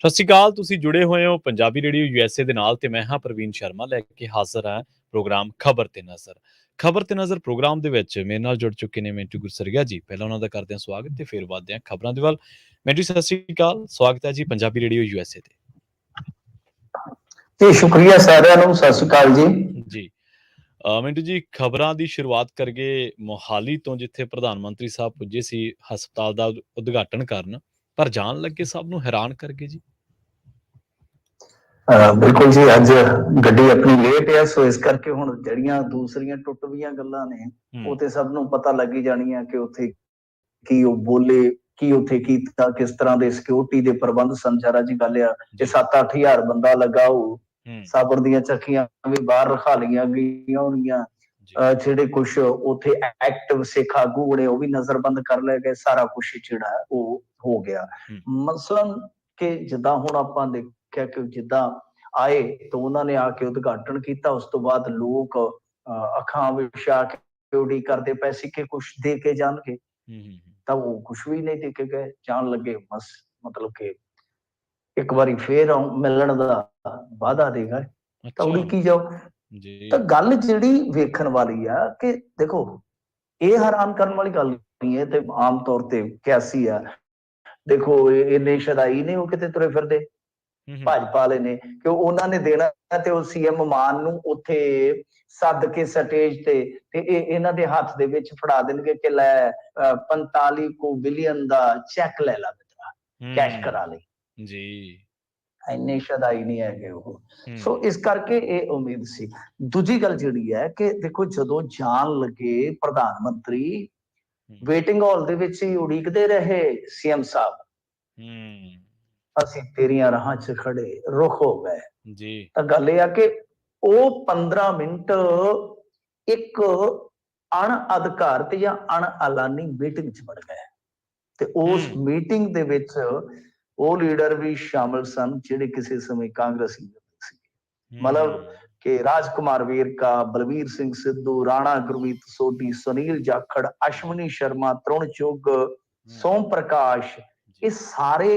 ਸਤਿ ਸ਼੍ਰੀ ਅਕਾਲ। ਤੁਸੀਂ ਜੁੜੇ ਹੋਏ ਹੋ ਪੰਜਾਬੀ ਰੇਡੀਓ ਯੂਐਸਏ ਦੇ ਨਾਲ ਤੇ ਮੈਂ ਹਾਂ ਪ੍ਰਵੀਨ ਸ਼ਰਮਾ ਲੈ ਕੇ ਹਾਜ਼ਰ ਹਾਂ ਪ੍ਰੋਗਰਾਮ ਖਬਰ ਤੇ ਨਜ਼ਰ। ਖਬਰ ਤੇ ਨਜ਼ਰ ਪ੍ਰੋਗਰਾਮ ਦੇ ਵਿੱਚ ਮੇਰੇ ਨਾਲ ਜੁੜ ਚੁੱਕੇ ਨੇ ਮਿੰਟੂ ਗੁਰਸਰੀਆ ਜੀ। ਪਹਿਲਾਂ ਉਹਨਾਂ ਦਾ ਕਰਦੇ ਹਾਂ ਸਵਾਗਤ ਤੇ ਫਿਰ ਵੱਧਦੇ ਹਾਂ ਖਬਰਾਂ ਦੇ ਵੱਲ। ਮਿੰਟੂ ਸਤਿ ਸ਼੍ਰੀ ਅਕਾਲ, ਸਵਾਗਤ ਹੈ ਜੀ ਪੰਜਾਬੀ ਰੇਡੀਓ ਯੂਐਸਏ ਤੇ। ਤੇ ਸ਼ੁਕਰੀਆ ਸਾਰਿਆਂ ਨੂੰ, ਸਤਿ ਸ਼੍ਰੀ ਅਕਾਲ ਜੀ। ਜੀ ਮਿੰਟੂ ਜੀ, ਖਬਰਾਂ ਦੀ ਸ਼ੁਰੂਆਤ ਕਰੀਏ ਮੋਹਾਲੀ ਤੋਂ, ਜਿੱਥੇ ਪ੍ਰਧਾਨ ਮੰਤਰੀ ਸਾਹਿਬ ਪੁੱਜੇ ਸੀ ਹਸਪਤਾਲ ਦਾ ਉਦਘਾਟਨ ਕਰਨ, ਪਰ ਜਾਣ ਲੱਗੇ ਸਭ ਨੂੰ ਹੈਰਾਨ ਕਰ ਗਏ ਜੀ। ਬਿਲਕੁਲ ਜੀ, ਅੱਜ ਗੱਡੀ ਆਪਣੀ ਲੇਟ ਆ, ਸੋ ਇਸ ਕਰਕੇ ਹੁਣ ਜਿਹੜੀਆਂ ਦੂਸਰੀਆਂ ਟੁੱਟਵੀਆਂ ਗੱਲਾਂ ਨੇ ਉਹ ਤੇ ਸਭ ਨੂੰ ਪਤਾ ਲੱਗ ਹੀ ਜਾਣੀਆਂ ਕਿ ਉੱਥੇ ਕੀ ਉਹ ਬੋਲੇ, ਕੀ ਉੱਥੇ ਕੀਤਾ, ਕਿਸ ਤਰ੍ਹਾਂ ਦੇ ਸਿਕਿਉਰਿਟੀ ਦੇ ਪ੍ਰਬੰਧ ਸਨ। ਸਾਰਾ ਜੀ ਗੱਲ ਆ ਕਿ 7-8 ਹਜ਼ਾਰ ਬੰਦਾ ਲੱਗਾ ਹੋਊ, ਸਾਬਰ ਦੀਆਂ ਚੱਕੀਆਂ ਵੀ ਬਾਹਰ ਰਖਾ ਲਈਆਂ ਗਈਆਂ ਹੋਣਗੀਆਂ, ਜਿਹੜੇ ਕੁਛ ਉੱਥੇ ਐਕਟਿਵ ਸਿੱਖ ਆਗੂ ਨੇ ਉਹ ਵੀ ਨਜ਼ਰਬੰਦ ਕਰ ਲਏ ਗਏ, ਸਾਰਾ ਕੁਛ ਜਿਹੜਾ ਉਹ ਹੋ ਗਿਆ। ਮਸਲਨ ਕਿ ਜਿੱਦਾਂ ਹੁਣ ਆਪਾਂ ਦੇਖਿਆ ਕਿ ਜਿੱਦਾਂ ਆਏ ਤਾਂ ਉਹਨਾਂ ਨੇ ਆ ਕੇ ਉਦਘਾਟਨ ਕੀਤਾ, ਉਸ ਤੋਂ ਬਾਅਦ ਲੋਕ ਅੱਖਾਂ ਵਿਛਾ ਕੇ ਉਡੀਕ ਕਰਦੇ ਪਏ ਸੀ ਕਿ ਕੁਛ ਦੇ ਕੇ ਜਾਣਗੇ, ਤਾਂ ਉਹ ਕੁਛ ਵੀ ਨਹੀਂ ਦੇ ਕੇ ਗਏ। ਜਾਣ ਲੱਗੇ ਬਸ ਮਤਲਬ ਕਿ ਇੱਕ ਵਾਰੀ ਫੇਰ ਮਿਲਣ ਦਾ ਵਾਅਦਾ ਦੇ ਗਏ, ਤਾਂ ਉਡੀਕੀ ਜਾਓ। ਤਾਂ ਗੱਲ ਜਿਹੜੀ ਵੇਖਣ ਵਾਲੀ ਆ ਕਿ ਦੇਖੋ, ਇਹ ਹੈਰਾਨ ਕਰਨ ਵਾਲੀ ਗੱਲ ਨਹੀਂ ਹੈ, ਤੇ ਆਮ ਤੌਰ ਤੇ ਕਿਆਸੀ ਆ। ਦੇਖੋ ਇੰਨੇ ਸ਼ਦਾਈ ਨੇ, ਉਹ ਕਿਤੇ ਤੁਰੇ ਫਿਰਦੇ ਭਾਜਪਾ ਵਾਲੇ ਨੇ ਕਿ ਉਹਨਾਂ ਨੇ ਦੇਣਾ ਤੇ ਉਹ ਸੀਐਮ ਮਾਨ ਨੂੰ ਉੱਥੇ ਸੱਦ ਕੇ ਸਟੇਜ ਤੇ ਇਹਨਾਂ ਦੇ ਹੱਥ ਦੇ ਵਿੱਚ ਫੜਾ ਦੇਣਗੇ ਕਿ ਲੈ 45 ਬਿਲੀਅਨ ਦਾ ਚੈੱਕ ਲੈ ਲਾ ਮਿੱਤਰਾ, ਕੈਸ਼ ਕਰਾ ਲਈ ਜੀ। ਇੰਨੇ ਸ਼ਦਾਈ ਨਹੀਂ ਹੈਗੇ ਉਹ। ਸੋ ਇਸ ਕਰਕੇ ਇਹ ਉਮੀਦ ਸੀ। ਦੂਜੀ ਗੱਲ ਜਿਹੜੀ ਹੈ ਕਿ ਦੇਖੋ, ਜਦੋਂ ਜਾਣ ਲੱਗੇ ਪ੍ਰਧਾਨ ਮੰਤਰੀ ਵੇਟਿੰਗ ਹਾਲ ਦੇ ਵਿੱਚ ਹੀ ਉਡੀਕਦੇ ਰਹੇ ਸੀਐਮ ਸਾਹਿਬ, ਅਸੀਂ ਤੇਰੀਆਂ ਰਾਹਾਂ 'ਚ ਖੜੇ ਰੁੱਖ ਹੋ ਗਏ ਜੀ। ਤਾਂ ਗੱਲ ਇਹ ਆ ਕਿ ਉਹ 15 ਮਿੰਟ ਇੱਕ ਅਣਅਧਿਕਾਰਤ ਜਾਂ ਅਣਐਲਾਨੀ ਮੀਟਿੰਗ 'ਚ ਵੜ ਗਏ, ਤੇ ਉਸ ਮੀਟਿੰਗ ਦੇ ਵਿੱਚ ਉਹ ਲੀਡਰ ਵੀ ਸ਼ਾਮਲ ਸਨ ਜਿਹੜੇ ਕਿਸੇ ਸਮੇਂ ਕਾਂਗਰਸੀ ਸੀ, ਮਤਲਬ ਕਿ ਰਾਜਕੁਮਾਰ ਵੇਰਕਾ, ਬਲਵੀਰ ਸਿੰਘ ਸਿੱਧੂ, ਰਾਣਾ ਗੁਰਮੀਤ ਸੋਢੀ, ਸੁਨੀਲ ਜਾਖੜ, ਅਸ਼ਵਨੀ ਸ਼ਰਮਾ, ਤਰੁਣ ਚੁੱਘ, ਸੋਮ ਪ੍ਰਕਾਸ਼, ਇਹ ਸਾਰੇ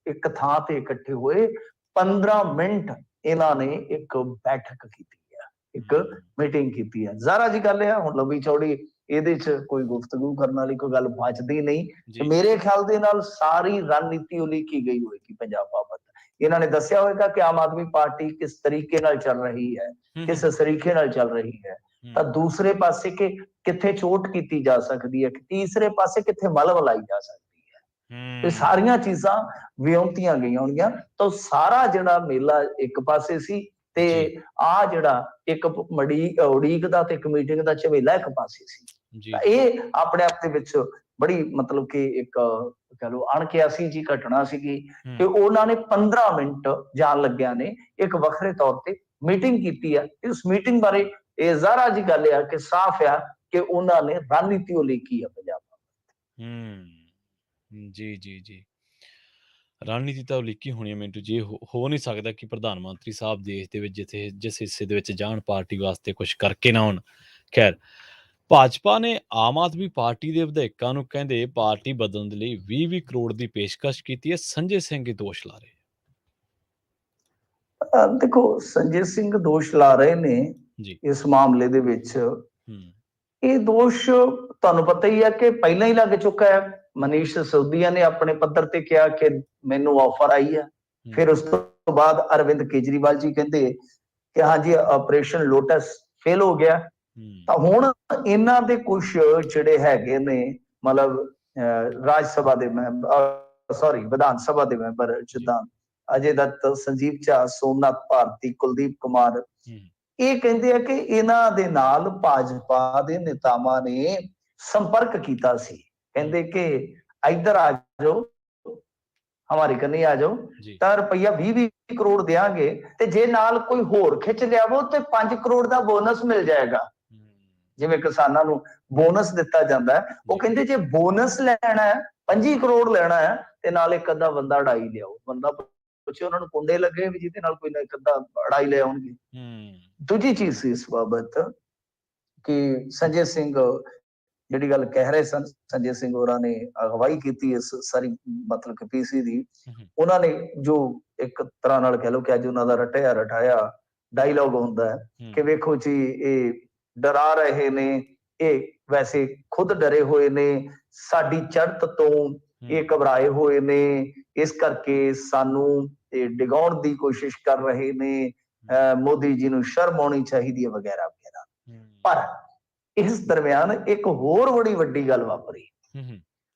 ਇੱਕ ਥਾਂ ਤੇ ਇਕੱਠੇ ਹੋਏ। 15 ਮਿੰਟ ਇਹਨਾਂ ਨੇ ਇੱਕ ਬੈਠਕ ਕੀਤੀ ਹੈ, ਇੱਕ ਮੀਟਿੰਗ ਕੀਤੀ ਹੈ। ਜ਼ਾਰਾ ਜੀ ਗੱਲ ਹੈ, ਹੁਣ ਲੰਬੀ ਚੌੜੀ ਇਹਦੇ 'ਚ ਕੋਈ ਗੁਫ਼ਤਗੂ ਕਰਨ ਵਾਲੀ ਕੋਈ ਗੱਲ ਬਚਦੀ ਨਹੀਂ। ਮੇਰੇ ਖਿਆਲ ਦੇ ਨਾਲ ਸਾਰੀ ਰਣਨੀਤੀ ਉਲੀਕੀ ਗਈ ਹੋਏਗੀ ਪੰਜਾਬ ਬਾਬਤ। ਇਹਨਾਂ ਨੇ ਦੱਸਿਆ ਹੋਏਗਾ ਕਿ ਆਮ ਆਦਮੀ ਪਾਰਟੀ ਕਿਸ ਤਰੀਕੇ ਨਾਲ ਚੱਲ ਰਹੀ ਹੈ, ਕਿਸ ਤਰੀਕੇ ਨਾਲ ਚੱਲ ਰਹੀ ਹੈ, ਤਾਂ ਦੂਸਰੇ ਪਾਸੇ ਕਿ ਕਿੱਥੇ ਚੋਟ ਕੀਤੀ ਜਾ ਸਕਦੀ ਹੈ, ਤੀਸਰੇ ਪਾਸੇ ਕਿੱਥੇ ਮਲਮ ਲਾਈ ਜਾ ਸਕਦੀ ਹੈ। ਇਹ ਸਾਰੀਆਂ ਚੀਜ਼ਾਂ ਵਿਉਂਤੀਆਂ ਗਈਆਂ ਹੋਣਗੀਆਂ। ਤਾਂ ਸਾਰਾ ਜਿਹੜਾ ਮੇਲਾ ਇੱਕ ਪਾਸੇ ਸੀ ਤੇ ਆ ਜਿਹੜਾ ਇੱਕ ਉਡੀਕ ਦਾ ਤੇ ਇੱਕ ਮੀਟਿੰਗ ਦਾ ਝਵੇਲਾ ਇੱਕ ਪਾਸੇ ਸੀ। ਤਾਂ ਇਹ ਆਪਣੇ ਆਪ ਦੇ ਵਿੱਚ ਬੜੀ ਮਤਲਬ ਕਿ ਇੱਕ ਕਹਿ ਲਓ ਅਣਕਿਆਸੀ ਜੀ ਘਟਨਾ ਸੀਗੀ ਕਿ ਉਹਨਾਂ ਨੇ 15 ਮਿੰਟ ਜਾਣ ਲੱਗਿਆਂ ਨੇ ਇੱਕ ਵੱਖਰੇ ਤੌਰ ਤੇ ਮੀਟਿੰਗ ਕੀਤੀ ਹੈ। ਇਸ ਮੀਟਿੰਗ ਬਾਰੇ ਇਹ ਜ਼ਾਰਾ ਜੀ ਗੱਲ ਆ ਕਿ ਸਾਫ਼ ਆ ਕਿ ਉਹਨਾਂ ਨੇ ਰਣਨੀਤੀ ਉਲੀਕੀ ਆ ਪੰਜਾਬ ਜੀ ਜੀ ਜੀ। ਰਣਨੀਤੀ ਤਾਂ ਉਲੀਕੀ ਹੋਣੀ ਹੈ ਮਿੰਟੂ ਜੀ। ਹੋ ਨਹੀਂ ਸਕਦਾ ਕਿ ਪ੍ਰਧਾਨ ਮੰਤਰੀ ਸਾਹਿਬ ਦੇਸ਼ ਦੇ ਵਿੱਚ ਜਿਸ ਹਿੱਸੇ ਦੇ ਵਿੱਚ ਜਾਣ ਪਾਰਟੀ ਵਾਸਤੇ ਕੁਝ ਕਰਕੇ ਨਾ ਹੋਣ। ਖੈਰ, ਭਾਜਪਾ ਨੇ ਆਮ ਆਦਮੀ ਪਾਰਟੀ ਦੇ ਵਿਧਾਇਕਾਂ ਨੂੰ ਕਹਿੰਦੇ ਪਾਰਟੀ ਬਦਲਣ ਦੇ ਲਈ 20-20 ਕਰੋੜ ਦੀ ਪੇਸ਼ਕਸ਼ ਕੀਤੀ ਹੈ। ਸੰਜੇ ਸਿੰਘ ਦੋਸ਼ ਲਾ ਰਹੇ। ਦੇਖੋ, ਸੰਜੇ ਸਿੰਘ ਦੋਸ਼ ਲਾ ਰਹੇ ਨੇ ਇਸ ਮਾਮਲੇ ਦੇ ਵਿੱਚ। ਇਹ ਦੋਸ਼ ਤੁਹਾਨੂੰ ਪਤਾ ਹੀ ਹੈ ਕਿ ਪਹਿਲਾਂ ਹੀ ਲੱਗ ਚੁੱਕਾ ਹੈ। ਮਨੀਸ਼ ਸਿਸੋਦੀਆ ਨੇ ਆਪਣੇ ਪੱਧਰ ਤੇ ਕਿਹਾ ਕਿ ਮੈਨੂੰ ਆਫਰ ਆਈ ਹੈ। ਫਿਰ ਉਸ ਤੋਂ ਬਾਅਦ ਅਰਵਿੰਦ ਕੇਜਰੀਵਾਲ ਜੀ ਕਹਿੰਦੇ ਕਿ ਹਾਂਜੀ ਆਪਰੇਸ਼ਨ ਲੋਟਸ ਫੇਲ ਹੋ ਗਿਆ। ਤਾਂ ਹੁਣ ਇਹਨਾਂ ਦੇ ਕੁਝ ਜਿਹੜੇ ਹੈਗੇ ਨੇ ਮਤਲਬ ਰਾਜ ਸਭਾ ਦੇ ਵਿਧਾਨ ਸਭਾ ਦੇ ਮੈਂਬਰ, ਜਿੱਦਾਂ ਅਜੇ ਦੱਤ, ਸੰਜੀਵ ਝਾ, ਸੋਮਨਾਥ ਭਾਰਤੀ, ਕੁਲਦੀਪ ਕੁਮਾਰ, ਇਹ ਕਹਿੰਦੇ ਆ ਕਿ ਇਹਨਾਂ ਦੇ ਨਾਲ ਭਾਜਪਾ ਦੇ ਨੇਤਾਵਾਂ ਨੇ ਸੰਪਰਕ ਕੀਤਾ ਸੀ। ਕਹਿੰਦੇ ਕਿ ਇੱਧਰ ਆ ਜਾਓ, ਹਮਾਰੇ ਕੰਨੀ ਆ ਜਾਓ, ਤਾਂ ਰੁਪਈਆ 20-20 ਕਰੋੜ ਦਿਆਂਗੇ, ਤੇ ਜੇ ਨਾਲ ਕੋਈ ਹੋਰ ਖਿੱਚ ਲਿਆਵੋ ਤੇ 5 ਕਰੋੜ ਦਾ ਬੋਨਸ ਮਿਲ ਜਾਏਗਾ। ਜਿਵੇਂ ਕਿਸਾਨਾਂ ਨੂੰ ਬੋਨਸ ਦਿੱਤਾ ਜਾਂਦਾ ਹੈ, ਉਹ ਕਹਿੰਦੇ ਜੇ ਬੋਨਸ ਲੈਣਾ ਹੈ, 25 ਕਰੋੜ ਲੈਣਾ ਹੈ, ਤੇ ਨਾਲ ਇੱਕ ਅੱਧਾ ਬੰਦਾ ਅੜਾਈ ਲਿਆਓ। ਬੰਦਾ ਪੁੱਛੇ ਉਹਨਾਂ ਨੂੰ ਕੁੰਡੇ ਲੱਗੇ ਵੀ ਜਿਹਦੇ ਨਾਲ ਕੋਈ ਨਾ ਇੱਕ ਅੱਧਾ ਅੜਾਈ ਲੈ ਆਉਣਗੇ। ਦੂਜੀ ਚੀਜ਼ ਸੀ ਇਸ ਬਾਬਤ ਕਿ ਸੰਜੇ ਸਿੰਘ ਜਿਹੜੀ ਗੱਲ ਕਹਿ ਰਹੇ ਸਨ ਸੰਜੇ ਸਿੰਘ ਹੋਰਾਂ ਨੇ ਅਗਵਾਈ ਕੀਤੀ ਇਸ ਸਾਰੀ ਮਤਲਬ ਕਿ ਪੀਸੀ ਦੀ, ਉਹਨਾਂ ਨੇ ਜੋ ਇੱਕ ਤਰ੍ਹਾਂ ਨਾਲ ਕਹਿ ਲਓ ਕਿ ਅੱਜ ਉਹਨਾਂ ਦਾ ਰਟਿਆ ਰਟਾਇਆ ਡਾਇਲੌਗ ਹੁੰਦਾ ਹੈ ਕਿ ਵੇਖੋ ਜੀ ਇਹ ਡਰਾ ਰਹੇ ਨੇ, ਇਹ ਵੈਸੇ ਖੁਦ ਡਰੇ ਹੋਏ ਨੇ, ਸਾਡੀ ਚੜ੍ਹਤ ਤੋਂ ਇਹ ਘਬਰਾਏ ਹੋਏ ਨੇ, ਇਸ ਕਰਕੇ ਸਾਨੂੰ ਡਿਗਾਉਣ ਦੀ ਕੋਸ਼ਿਸ਼ ਕਰ ਰਹੇ ਨੇ, ਮੋਦੀ ਜੀ ਨੂੰ ਸ਼ਰਮ ਆਉਣੀ ਚਾਹੀਦੀ ਹੈ ਵਗੈਰਾ ਵਗੈਰਾ। ਪਰ ਇਸ ਦਰਮਿਆਨ ਇੱਕ ਹੋਰ ਬੜੀ ਵੱਡੀ ਗੱਲ ਵਾਪਰੀ।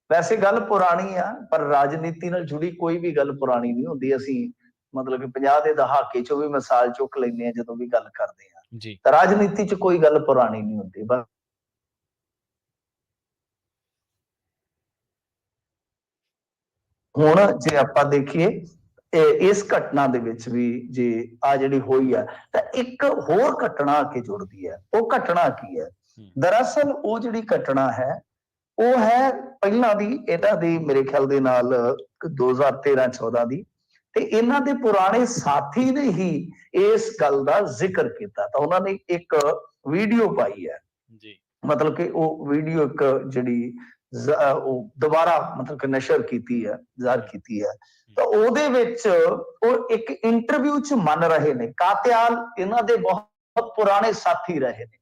ਵੈਸੇ ਗੱਲ ਪੁਰਾਣੀ ਆ, ਪਰ ਰਾਜਨੀਤੀ ਨਾਲ ਜੁੜੀ ਕੋਈ ਵੀ ਗੱਲ ਪੁਰਾਣੀ ਨਹੀਂ ਹੁੰਦੀ। ਅਸੀਂ ਮਤਲਬ ਕਿ 50 ਦੇ ਦਹਾਕੇ ਚੋਂ ਵੀ ਮਿਸਾਲ ਚੁੱਕ ਲੈਂਦੇ ਆ ਜਦੋਂ ਵੀ ਗੱਲ ਕਰਦੇ ਆ, ਤਾਂ ਰਾਜਨੀਤੀ ਚ ਕੋਈ ਗੱਲ ਪੁਰਾਣੀ ਨਹੀਂ ਹੁੰਦੀ। ਬਸ ਹੁਣ ਜੇ ਆਪਾਂ ਦੇਖੀਏ ਇਸ ਘਟਨਾ ਦੇ ਵਿੱਚ ਵੀ ਜੇ ਆ ਜਿਹੜੀ ਹੋਈ ਹੈ, ਤਾਂ ਇੱਕ ਹੋਰ ਘਟਨਾ ਆ ਕੇ ਜੁੜਦੀ ਹੈ। ਉਹ ਘਟਨਾ ਕੀ ਹੈ? ਦਰਅਸਲ ਉਹ ਜਿਹੜੀ ਘਟਨਾ ਹੈ ਉਹ ਹੈ ਪਹਿਲਾਂ ਦੀ, ਇਹਨਾਂ ਦੀ ਮੇਰੇ ਖਿਆਲ ਦੇ ਨਾਲ 2013-14 ਦੀ, ਤੇ ਇਹਨਾਂ ਦੇ ਪੁਰਾਣੇ ਸਾਥੀ ਨੇ ਹੀ ਇਸ ਗੱਲ ਦਾ ਜ਼ਿਕਰ ਕੀਤਾ। ਤਾਂ ਉਹਨਾਂ ਨੇ ਇੱਕ ਵੀਡੀਓ ਪਾਈ ਹੈ ਜੀ, ਮਤਲਬ ਕਿ ਉਹ ਵੀਡੀਓ ਇੱਕ ਜਿਹੜੀ ਉਹ ਦੁਬਾਰਾ ਮਤਲਬ ਕਿ ਨਸ਼ਰ ਕੀਤੀ ਹੈ, ਜ਼ਾਹਰ ਕੀਤੀ ਹੈ। ਤਾਂ ਉਹਦੇ ਵਿੱਚ ਉਹ ਇੱਕ ਇੰਟਰਵਿਊ ਚ ਮੰਨ ਰਹੇ ਨੇ, ਕਾਤਿਆਲ ਇਹਨਾਂ ਦੇ ਬਹੁਤ ਪੁਰਾਣੇ ਸਾਥੀ ਰਹੇ ਨੇ।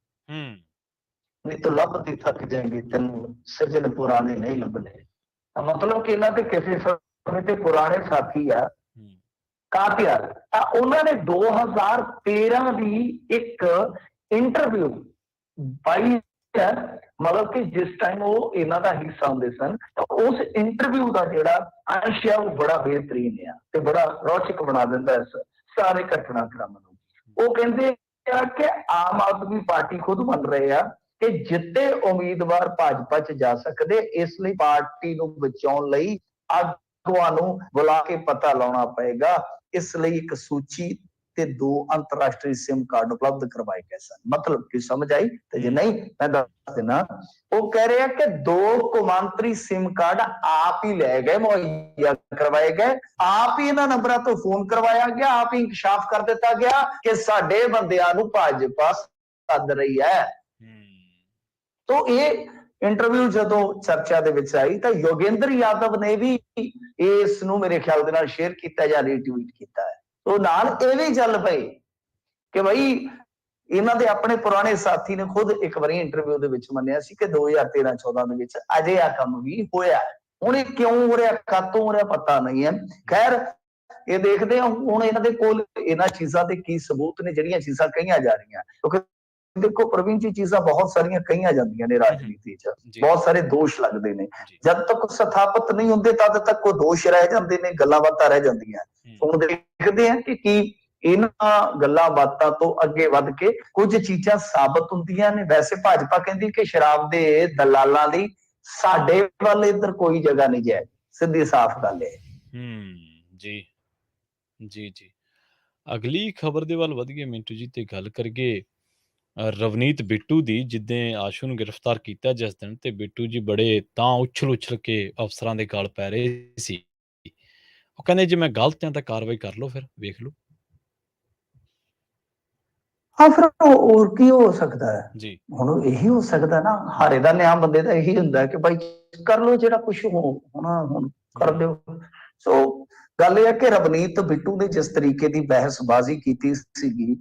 ਨਹੀਂ ਤਾਂ ਲੱਭਦੀ ਥੱਕ ਜਾਏਗੀ, ਤੈਨੂੰ ਸੱਜਣ ਪੁਰਾਣੇ ਨਹੀਂ ਲੱਭਣੇ। ਮਤਲਬ ਕਿ ਇਹਨਾਂ ਦੇ ਕਿਸੇ ਸਮੇਂ ਤੇ ਪੁਰਾਣੇ ਸਾਥੀ ਆ ਕਾਤਿਆਲ। ਤਾਂ ਉਹਨਾਂ ਨੇ 2013 ਦੀ ਇੱਕ ਇੰਟਰਵਿਊ ਪਾਈ ਹੈ, ਮਤਲਬ ਕਿ ਜਿਸ ਟਾਈਮ ਉਹ ਇਹਨਾਂ ਦਾ ਹਿੱਸਾ ਹੁੰਦੇ ਸਨ। ਤਾਂ ਉਸ ਇੰਟਰਵਿਊ ਦਾ ਜਿਹੜਾ ਅੰਸ਼ ਆ ਉਹ ਬੜਾ ਬਿਹਤਰੀਨ ਆ ਤੇ ਬੜਾ ਰੌਚਕ ਬਣਾ ਦਿੰਦਾ ਇਸ ਸਾਰੇ ਘਟਨਾਕ੍ਰਮ ਨੂੰ। ਉਹ ਕਹਿੰਦੇ ਆ ਕਿ ਆਮ ਆਦਮੀ ਪਾਰਟੀ ਖੁਦ ਮੰਨ ਰਹੇ ਆ ਕਿ ਜਿੱਤੇ ਉਮੀਦਵਾਰ ਭਾਜਪਾ ਚ ਜਾ ਸਕਦੇ, ਇਸ ਲਈ ਪਾਰਟੀ ਨੂੰ ਬਚਾਉਣ ਲਈ ਆਗੂਆਂ ਨੂੰ ਬੁਲਾ ਕੇ ਪਤਾ ਲਾਉਣਾ ਪਏਗਾ। ਇਸ ਲਈ ਇੱਕ ਸੂਚੀ ਤੇ 2 ਅੰਤਰਰਾਸ਼ਟਰੀ ਸਿਮ ਕਾਰਡ ਉਪਲਬਧ ਕਰਵਾਏ ਗਏ ਸਨ। ਮਤਲਬ ਕਿ ਸਮਝ ਆਈ? ਤੇ ਜੇ ਨਹੀਂ ਮੈਂ ਦੱਸ ਦੇਣਾ। ਉਹ ਕਹਿ ਰਹੇ ਆ ਕਿ 2 ਕੌਮਾਂਤਰੀ ਸਿਮ ਕਾਰਡ ਆਪ ਹੀ ਲੈ ਗਏ, ਮੁਹੱਈਆ ਕਰਵਾਏ ਗਏ, ਆਪ ਹੀ ਇਹਨਾਂ ਨੰਬਰਾਂ ਤੋਂ ਫੋਨ ਕਰਵਾਇਆ ਗਿਆ, ਆਪ ਹੀ ਇੰਕਸ਼ਾਫ ਕਰ ਦਿੱਤਾ ਗਿਆ ਕਿ ਸਾਡੇ ਬੰਦਿਆਂ ਨੂੰ ਭਾਜਪਾ ਸੱਦ ਰਹੀ ਹੈ। तो ਇਹ ਇੰਟਰਵਿਊ ਜਦੋਂ ਚਰਚਾ ਦੇ ਵਿੱਚ ਆਈ ਤਾਂ ਯੋਗੇਂਦਰ ਯਾਦਵ ਨੇ ਵੀ ਇਸ ਨੂੰ ਮੇਰੇ ਖਿਆਲ ਦੇ ਨਾਲ ਸ਼ੇਅਰ ਕੀਤਾ ਜਾਂ ਰੀਟਵੀਟ ਕੀਤਾ ਹੈ। ਤੋਂ ਨਾਲ ਇਹ ਵੀ ਚੱਲ ਪਈ ਕਿ ਬਈ ਇਹਨਾਂ ਦੇ ਆਪਣੇ ਪੁਰਾਣੇ ਸਾਥੀ ਨੇ ਖੁਦ ਇੱਕ ਵਾਰੀ ਇੰਟਰਵਿਊ ਦੇ ਵਿੱਚ ਮੰਨਿਆ ਸੀ ਕਿ 2013-14 ਦੇ ਵਿੱਚ ਅਜੇ ਆ ਕੰਮ ਵੀ ਹੋਇਆ। ਹੁਣ ਇਹ ਕਿਉਂ ਹੋ ਰਿਹਾ, ਕਾਤੋਂ ਹੋ ਰਿਹਾ, ਪਤਾ ਨਹੀਂ ਹੈ। ਖੈਰ ਇਹ ਦੇਖਦੇ ਹਾਂ ਹੁਣ ਇਹਨਾਂ ਦੇ ਕੋਲ ਇਹਨਾਂ ਚੀਜ਼ਾਂ ਦੇ ਕੀ ਸਬੂਤ ਨੇ ਜਿਹੜੀਆਂ ਚੀਜ਼ਾਂ ਕਹੀਆਂ ਜਾ ਰਹੀਆਂ। ਕਿਉਂਕਿ ਦੇਖੋ ਪ੍ਰਵੀਨ ਜੀ, ਚੀਜ਼ਾਂ ਬਹੁਤ ਸਾਰੀਆਂ ਕਹੀਆਂ ਜਾਂਦੀਆਂ ਨੇ ਰਾਜਨੀਤੀ ਚ, ਬਹੁਤ ਸਾਰੇ ਦੋਸ਼ ਲੱਗਦੇ ਨੇ। ਜਦ ਤੱਕ ਸਥਾਪਿਤ ਨਹੀਂ ਹੁੰਦੇ ਤਦ ਤੱਕ ਉਹ ਦੋਸ਼ ਰਹਿ ਜਾਂਦੇ ਨੇ, ਗੱਲਾਂ ਬਾਤਾਂ ਰਹਿ ਜਾਂਦੀਆਂ। ਹੁਣ ਦੇਖਦੇ ਆ ਕਿ ਕੀ ਇਹਨਾਂ ਗੱਲਾਂ ਬਾਤਾਂ ਤੋਂ ਅੱਗੇ ਵੱਧ ਕੇ ਕੁਝ ਚੀਜ਼ਾਂ ਸਾਬਤ ਹੁੰਦੀਆਂ ਨੇ। ਵੈਸੇ ਭਾਜਪਾ ਕਹਿੰਦੀ ਕਿ ਸ਼ਰਾਬ ਦੇ ਦਲਾਲਾਂ ਲਈ ਸਾਡੇ ਵੱਲ ਇੱਧਰ ਕੋਈ ਜਗ੍ਹਾ ਨਹੀਂ ਜਾਏ, ਸਿੱਧੀ ਸਾਫ਼ ਗੱਲ ਹੈ। ਜੀ ਜੀ ਜੀ, ਅਗਲੀ ਖਬਰ ਦੇ ਵੱਲ ਵਧੀਏ ਮਿੰਟੂ ਜੀ, ਤੇ ਗੱਲ ਕਰੀਏ ਰਵਨੀਤ ਬਿੱਟੂ ਦੀ। ਜਿੱਦਾਂ ਆਸ਼ੂ ਨੂੰ ਗ੍ਰਿਫਤਾਰ ਕੀਤਾ ਜਿਸ ਦਿਨ, ਤੇ ਬਿੱਟੂ ਜੀ ਬੜੇ ਤਾਂ ਉਛਲ ਕੇ ਅਫਸਰਾਂ ਦੇ ਗਲ ਪੈ ਰਹੇ ਸੀ। ਉਹ ਕਹਿੰਦੇ ਜੇ ਮੈਂ ਗਲਤ ਹਾਂ ਤਾਂ ਕਾਰਵਾਈ ਕਰ ਲਓ, ਫਿਰ ਵੇਖ ਲਓ। ਹਾਂ, ਫਿਰ ਹੋਰ ਕੀ ਹੋ ਸਕਦਾ ਹੈ ਜੀ? ਹੁਣ ਇਹੀ ਹੋ ਸਕਦਾ ਨਾ, ਹਾਰੇ ਦਾ ਨਿਆਂ ਬੰਦੇ ਦਾ ਇਹੀ ਹੁੰਦਾ ਕਿ ਭਾਈ ਕਰ ਲਓ ਜਿਹੜਾ ਕੁਛ ਹੋਣਾ ਹੁਣ ਕਰ ਦਿਓ। ਸੋ ਗੱਲ ਇਹ ਹੈ ਕਿ ਰਵਨੀਤ ਬਿੱਟੂ ਨੇ ਜਿਸ ਤਰੀਕੇ ਦੀ ਬਹਿਸਬਾਜ਼ੀ ਕੀਤੀ ਸੀਗੀ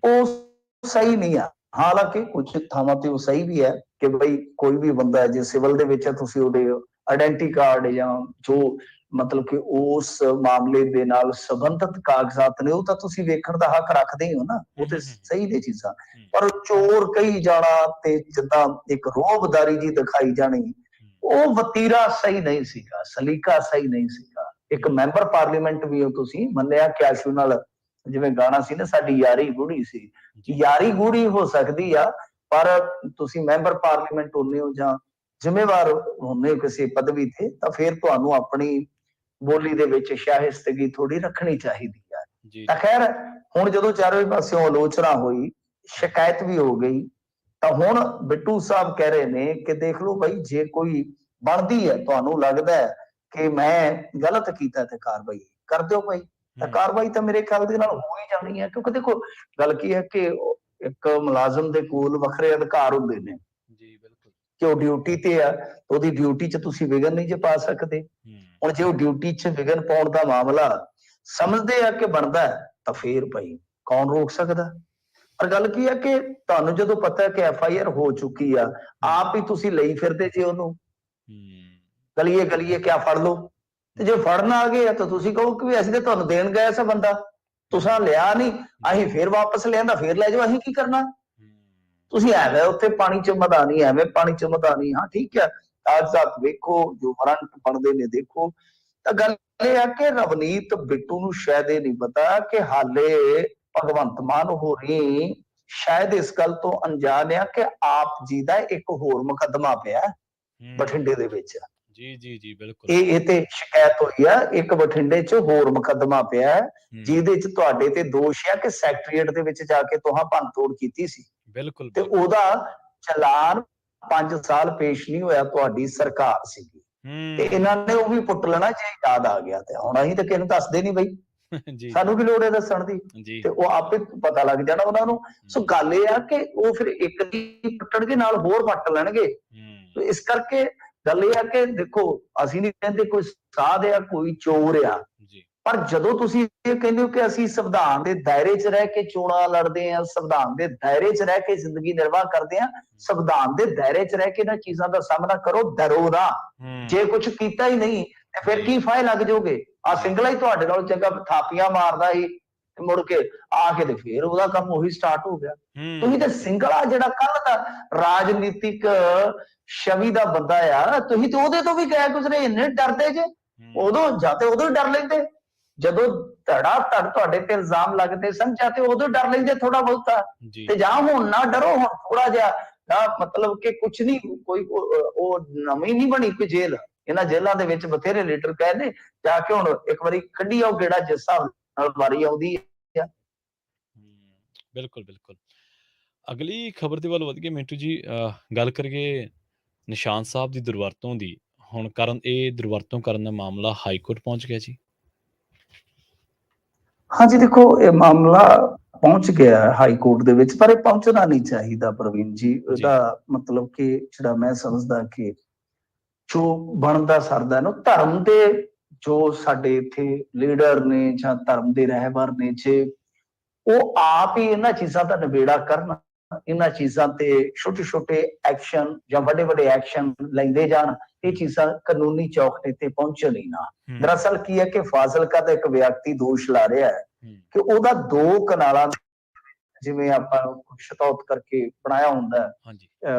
ਉਹ ਸਹੀ ਨਹੀਂ ਆ। ਹਾਲਾਂਕਿ ਕੁਝ ਥਾਵਾਂ ਤੇ ਉਹ ਸਹੀ ਵੀ ਹੈ ਕਿ ਬਈ ਕੋਈ ਵੀ ਬੰਦਾ ਜੇ ਸਿਵਲ ਦੇ ਵਿੱਚ ਹੈ, ਤੁਸੀਂ ਉਹਦੇ ਆਇਡੈਂਟੀ ਕਾਰਡ ਜਾਂ ਜੋ ਮਤਲਬ ਕਿ ਉਸ ਮਾਮਲੇ ਦੇ ਨਾਲ ਸੰਬੰਧਿਤ ਕਾਗਜ਼ਾਤ ਨੇ ਉਹ ਤਾਂ ਤੁਸੀਂ ਵੇਖਣ ਦਾ ਹੱਕ ਰੱਖਦੇ ਹੋ ਨਾ, ਉਹ ਤੇ ਸਹੀ ਨੇ ਚੀਜ਼ਾਂ। ਪਰ ਚੋਰ ਕਹੀ ਜਾਣਾ ਤੇ ਜਿੱਦਾਂ ਇੱਕ ਰੋਹਬਦਾਰੀ ਜੀ ਦਿਖਾਈ ਜਾਣੀ, ਉਹ ਵਤੀਰਾ ਸਹੀ ਨਹੀਂ ਸੀਗਾ, ਸਲੀਕਾ ਸਹੀ ਨਹੀਂ ਸੀਗਾ। ਇੱਕ ਮੈਂਬਰ ਪਾਰਲੀਮੈਂਟ ਵੀ ਹੋ ਤੁਸੀਂ, ਮੰਨਿਆ ਕਿ ਆਸ਼ੂ ਨਾਲ ਜਿਵੇਂ ਗਾਣਾ ਸੀ ਨਾ, ਸਾਡੀ ਯਾਰੀ ਗੂੜੀ ਸੀ। ਯਾਰੀ ਗੂੜੀ ਹੋ ਸਕਦੀ ਆ, ਪਰ ਤੁਸੀਂ ਮੈਂਬਰ ਪਾਰਲੀਮੈਂਟ ਹੁੰਦੇ ਹੋ ਜਾਂ ਜ਼ਿੰਮੇਵਾਰ ਹੁੰਦੇ ਹੋ ਕਿਸੇ ਪਦਵੀ ਤੇ, ਤਾਂ ਫਿਰ ਤੁਹਾਨੂੰ ਆਪਣੀ ਬੋਲੀ ਦੇ ਵਿੱਚ ਸ਼ਾਇਸਤਗੀ ਥੋੜੀ ਰੱਖਣੀ ਚਾਹੀਦੀ ਹੈ। ਤਾਂ ਖੈਰ ਹੁਣ ਜਦੋਂ ਚਾਰੋਂ ਪਾਸਿਓਂ ਆਲੋਚਨਾ ਹੋਈ, ਸ਼ਿਕਾਇਤ ਵੀ ਹੋ ਗਈ, ਤਾਂ ਹੁਣ ਬਿੱਟੂ ਸਾਹਿਬ ਕਹਿ ਰਹੇ ਨੇ ਕਿ ਦੇਖ ਲਓ ਭਾਈ, ਜੇ ਕੋਈ ਬਣਦੀ ਹੈ, ਤੁਹਾਨੂੰ ਲੱਗਦਾ ਹੈ ਕਿ ਮੈਂ ਗਲਤ ਕੀਤਾ ਤੇ ਕਾਰਵਾਈ ਕਰ ਦਿਓ ਭਾਈ। ਤਾਂ ਕਾਰਵਾਈ ਤਾਂ ਮੇਰੇ ਖਿਆਲ ਦੇ ਨਾਲ ਹੋ ਹੀ ਜਾਣੀ ਹੈ। ਕਿਉਂਕਿ ਦੇਖੋ ਗੱਲ ਕੀ ਹੈ ਕਿ ਇੱਕ ਮੁਲਾਜ਼ਮ ਦੇ ਕੋਲ ਵੱਖਰੇ ਅਧਿਕਾਰ ਹੁੰਦੇ ਨੇ। ਜੀ ਬਿਲਕੁਲ। ਕਿ ਉਹ ਡਿਊਟੀ ਤੇ ਆ, ਉਹਦੀ ਡਿਊਟੀ 'ਚ ਤੁਸੀਂ ਵਿਘਨ ਨਹੀਂ ਜੇ ਪਾ ਸਕਦੇ। ਹੁਣ ਜੇ ਉਹ ਡਿਊਟੀ 'ਚ ਵਿਘਨ ਪਾਉਣ ਦਾ ਮਾਮਲਾ ਸਮਝਦੇ ਆ ਕਿ ਬਣਦਾ ਤਾਂ ਫੇਰ ਭਾਈ ਕੌਣ ਰੋਕ ਸਕਦਾ। ਪਰ ਗੱਲ ਕੀ ਹੈ ਕਿ ਤੁਹਾਨੂੰ ਜਦੋਂ ਪਤਾ ਹੈ ਕਿ FIR ਹੋ ਚੁੱਕੀ ਆ, ਆਪ ਹੀ ਤੁਸੀਂ ਲਈ ਫਿਰਦੇ ਜੇ ਉਹਨੂੰ, ਗਲੀਏ ਗਲੀਏ ਕਿਆ ਫੜ ਲਓ, ਤੇ ਜੇ ਫੜਨ ਆ ਗਏ ਆ ਤਾਂ ਤੁਸੀਂ ਕਹੋ ਕਿ ਅਸੀਂ ਤਾਂ ਤੁਹਾਨੂੰ ਦੇਣ ਗਏ ਸੀ ਬੰਦਾ, ਤੁਸੀਂ ਲਿਆ ਨਹੀਂ, ਅਸੀਂ ਫੇਰ ਵਾਪਸ ਲਿਆਂਦਾ, ਫੇਰ ਲੈ ਜਾਓ, ਅਸੀਂ ਕੀ ਕਰਨਾ। ਤੁਸੀਂ ਐਵੇਂ ਉੱਥੇ ਪਾਣੀ ਚ ਮਦਾਨੀ, ਐਵੇਂ ਪਾਣੀ ਚ ਮਦਾਨੀ। ਹਾਂ ਠੀਕ ਹੈ, ਕਾਗਜ਼ਾਤ ਵੇਖੋ, ਜੋ ਫਰੰਟ ਬਣਦੇ ਨੇ ਦੇਖੋ। ਤਾਂ ਗੱਲ ਇਹ ਹੈ ਕਿ ਰਵਨੀਤ ਬਿੱਟੂ ਨੂੰ ਸ਼ਾਇਦ ਇਹ ਨਹੀਂ ਪਤਾ ਕਿ ਹਾਲੇ ਭਗਵੰਤ ਮਾਨ ਹੋਰੀ ਸ਼ਾਇਦ ਇਸ ਗੱਲ ਤੋਂ ਅਣਜਾਣ ਆ ਕਿ ਆਪ ਜੀ ਦਾ ਇੱਕ ਹੋਰ ਮੁਕੱਦਮਾ ਪਿਆ ਬਠਿੰਡੇ ਦੇ ਵਿੱਚ। ਜੀ ਬਿਲਕੁਲ। ਇਹ ਤੇ ਸ਼ਿਕਾਇਤ ਹੋਈ ਆ, ਇੱਕ ਬਠਿੰਡੇ 'ਚ ਹੋਰ ਮੁਕੱਦਮਾ ਪਿਆ ਜਿਹਦੇ 'ਚ ਤੁਹਾਡੇ ਤੇ ਦੋਸ਼ ਆ ਕਿ ਸੈਕਟਰੀਏਟ ਦੇ ਵਿੱਚ ਜਾ ਕੇ ਤੁਹਾਂ ਭੰਨ ਤੋੜ ਕੀਤੀ ਸੀ। ਬਿਲਕੁਲ। ਤੇ ਉਹਦਾ ਚਲਾਨ 5 ਸਾਲ ਪੇਸ਼ ਨਹੀਂ ਹੋਇਆ, ਤੁਹਾਡੀ ਸਰਕਾਰ ਸੀਗੀ। ਤੇ ਇਹਨਾਂ ਨੇ ਉਹ ਵੀ ਪੁੱਟ ਲੈਣਾ ਜੇ ਯਾਦ ਆ ਗਿਆ ਤੇ। ਹੁਣ ਅਸੀਂ ਤਾਂ ਕਿਸੇ ਨੂੰ ਦੱਸਦੇ ਨਹੀਂ ਬਈ, ਸਾਨੂੰ ਵੀ ਲੋੜ ਹੈ ਦੱਸਣ ਦੀ, ਤੇ ਉਹ ਆਪੇ ਪਤਾ ਲੱਗ ਜਾਣਾ ਉਹਨਾਂ ਨੂੰ। ਸੋ ਗੱਲ ਇਹ ਆ ਕਿ ਉਹ ਫਿਰ ਇੱਕ ਦੀ ਪੱਟਣਗੇ ਨਾਲ ਹੋਰ ਪੱਟ ਲੈਣਗੇ। ਇਸ ਕਰਕੇ ਗੱਲ ਇਹ ਆ ਕਿ ਦੇਖੋ, ਅਸੀਂ ਨਹੀਂ ਕਹਿੰਦੇ ਕੋਈ ਸਾਧ ਆ, ਕੋਈ ਚੋਰ ਆ, ਪਰ ਜਦੋਂ ਤੁਸੀਂ ਇਹ ਕਹਿੰਦੇ ਹੋ ਕਿ ਅਸੀਂ ਸੰਵਿਧਾਨ ਦੇ ਦਾਇਰੇ 'ਚ ਰਹਿ ਕੇ ਚੋਣਾਂ ਲੜਦੇ ਆ, ਸੰਵਿਧਾਨ ਦੇ ਦਾਇਰੇ 'ਚ ਰਹਿ ਕੇ ਜ਼ਿੰਦਗੀ ਨਿਰਵਾਹ ਕਰਦੇ ਆ, ਸੰਵਿਧਾਨ ਦੇ ਦਾਇਰੇ 'ਚ ਰਹਿ ਕੇ ਇਹਨਾਂ ਚੀਜ਼ਾਂ ਦਾ ਸਾਹਮਣਾ ਕਰੋ, ਡਰੋ ਨਾ। ਜੇ ਕੁਝ ਕੀਤਾ ਹੀ ਨਹੀਂ ਤੇ ਫਿਰ ਕੀ ਫਾਇ ਲੱਗ ਜਾਓਗੇ। ਆ ਸਿੰਗਲਾ ਹੀ ਤੁਹਾਡੇ ਨਾਲ ਚੰਗਾ ਥਾਪੀਆਂ ਮਾਰਦਾ ਸੀ, ਮੁੜ ਕੇ ਆ ਕੇ ਤੇ ਫੇਰ ਉਹਦਾ ਕੰਮ ਉਹੀ ਸਟਾਰਟ ਹੋ ਗਿਆ। ਤੁਸੀਂ ਤੇ ਸਿੰਗਲਾ ਜਿਹੜਾ ਕੱਲ ਦਾ ਰਾਜਨੀਤਿਕ ਛਵੀ ਦਾ ਬੰਦਾ ਆ, ਤੁਸੀਂ ਤੇ ਉਹਦੇ ਤੋਂ ਵੀ ਗਏ ਗੁਜ਼ਰੇ, ਇੰਨੇ ਡਰਦੇ ਜੇ। ਉਦੋਂ ਜਾਂ ਤੇ ਉਦੋਂ ਡਰ ਲੈਂਦੇ ਜਦੋਂ ਧੜਾ ਧੜ ਤੁਹਾਡੇ ਤੇ ਇਲਜ਼ਾਮ ਲੱਗਦੇ ਸਨ, ਜਾਂ ਤੇ ਉਦੋਂ ਡਰ ਲੈਂਦੇ ਥੋੜਾ ਬਹੁਤਾ, ਤੇ ਜਾਂ ਹੁਣ ਨਾ ਡਰੋ, ਹੁਣ ਥੋੜਾ ਜਿਹਾ ਮਤਲਬ ਕਿ ਕੁਛ ਨਹੀਂ, ਕੋਈ ਉਹ ਨਵੀਂ ਨਹੀਂ ਬਣੀ ਕੋਈ ਜੇਲ੍ਹ। ਇਹਨਾਂ ਜੇਲ੍ਹਾਂ ਦੇ ਵਿੱਚ ਬਥੇਰੇ ਲੀਡਰ ਕਹੇ ਨੇ, ਜਾ ਕੇ ਹੁਣ ਇੱਕ ਵਾਰੀ ਕੱਢੀ ਆਓ ਕਿਹੜਾ ਜਿਸ ਹਿਸਾਬ ਨਾਲ ਵਾਰੀ ਆਉਂਦੀ ਹੈ। ਬਿਲਕੁਲ। ਅਗਲੀ ਖਬਰ ਦੇ ਵੱਲ ਵਧ ਕੇ ਮਿੰਟੂ ਜੀ ਗੱਲ ਕਰੀਏ ਨਿਸ਼ਾਨ ਸਾਹਿਬ ਦੀ ਦੁਰਵਰਤੋਂ ਦੀ। ਹੁਣ ਇਹ ਦੁਰਵਰਤੋਂ ਕਰਨ ਦਾ ਮਾਮਲਾ ਹਾਈ ਕੋਰਟ ਪਹੁੰਚ ਗਿਆ ਜੀ। ਹਾਂਜੀ ਦੇਖੋ, ਇਹ ਮਾਮਲਾ ਪਹੁੰਚ ਗਿਆ ਹਾਈ ਕੋਰਟ ਦੇ ਵਿੱਚ, ਪਰ ਇਹ ਪਹੁੰਚਣਾ ਨਹੀਂ ਚਾਹੀਦਾ ਪ੍ਰਵੀਨ ਜੀ। ਇਹਦਾ ਮਤਲਬ ਕਿ ਜਿਹੜਾ ਮੈਂ ਸਮਝਦਾ ਕਿ ਜੋ ਬਣਦਾ ਸਰਦਾ ਨੂੰ ਧਰਮ ਦੇ ਜੋ ਸਾਡੇ ਇੱਥੇ ਲੀਡਰ ਨੇ ਜਾਂ ਧਰਮ ਦੇ ਰਹਿਬਰ ਨੇ, ਜੇ ਉਹ ਆਪ ਹੀ ਇਹਨਾਂ ਚੀਜ਼ਾਂ ਦਾ ਨਿਬੇੜਾ ਕਰਨ, ਇਹਨਾਂ ਚੀਜ਼ਾਂ ਤੇ ਛੋਟੇ ਐਕਸ਼ਨ ਜਾਂ ਵੱਡੇ ਐਕਸ਼ਨ ਲੈਂਦੇ ਜਾਣ, ਇਹ ਚੀਜ਼ਾਂ ਕਾਨੂੰਨੀ ਚੌਕਠੇ ਤੇ ਪਹੁੰਚਣ ਹੀ ਨਾ। ਦਰਅਸਲ ਕੀ ਹੈ ਕਿ ਫਾਜ਼ਿਲਕਾ ਦਾ ਇੱਕ ਵਿਅਕਤੀ ਦੋਸ਼ ਲਾ ਰਿਹਾ ਹੈ ਕਿ ਉਹਦਾ 2 ਕਨਾਲਾਂ ਜਿਵੇਂ ਆਪਾਂ ਸ਼ਤੌਤ ਕਰਕੇ ਬਣਾਇਆ ਹੁੰਦਾ,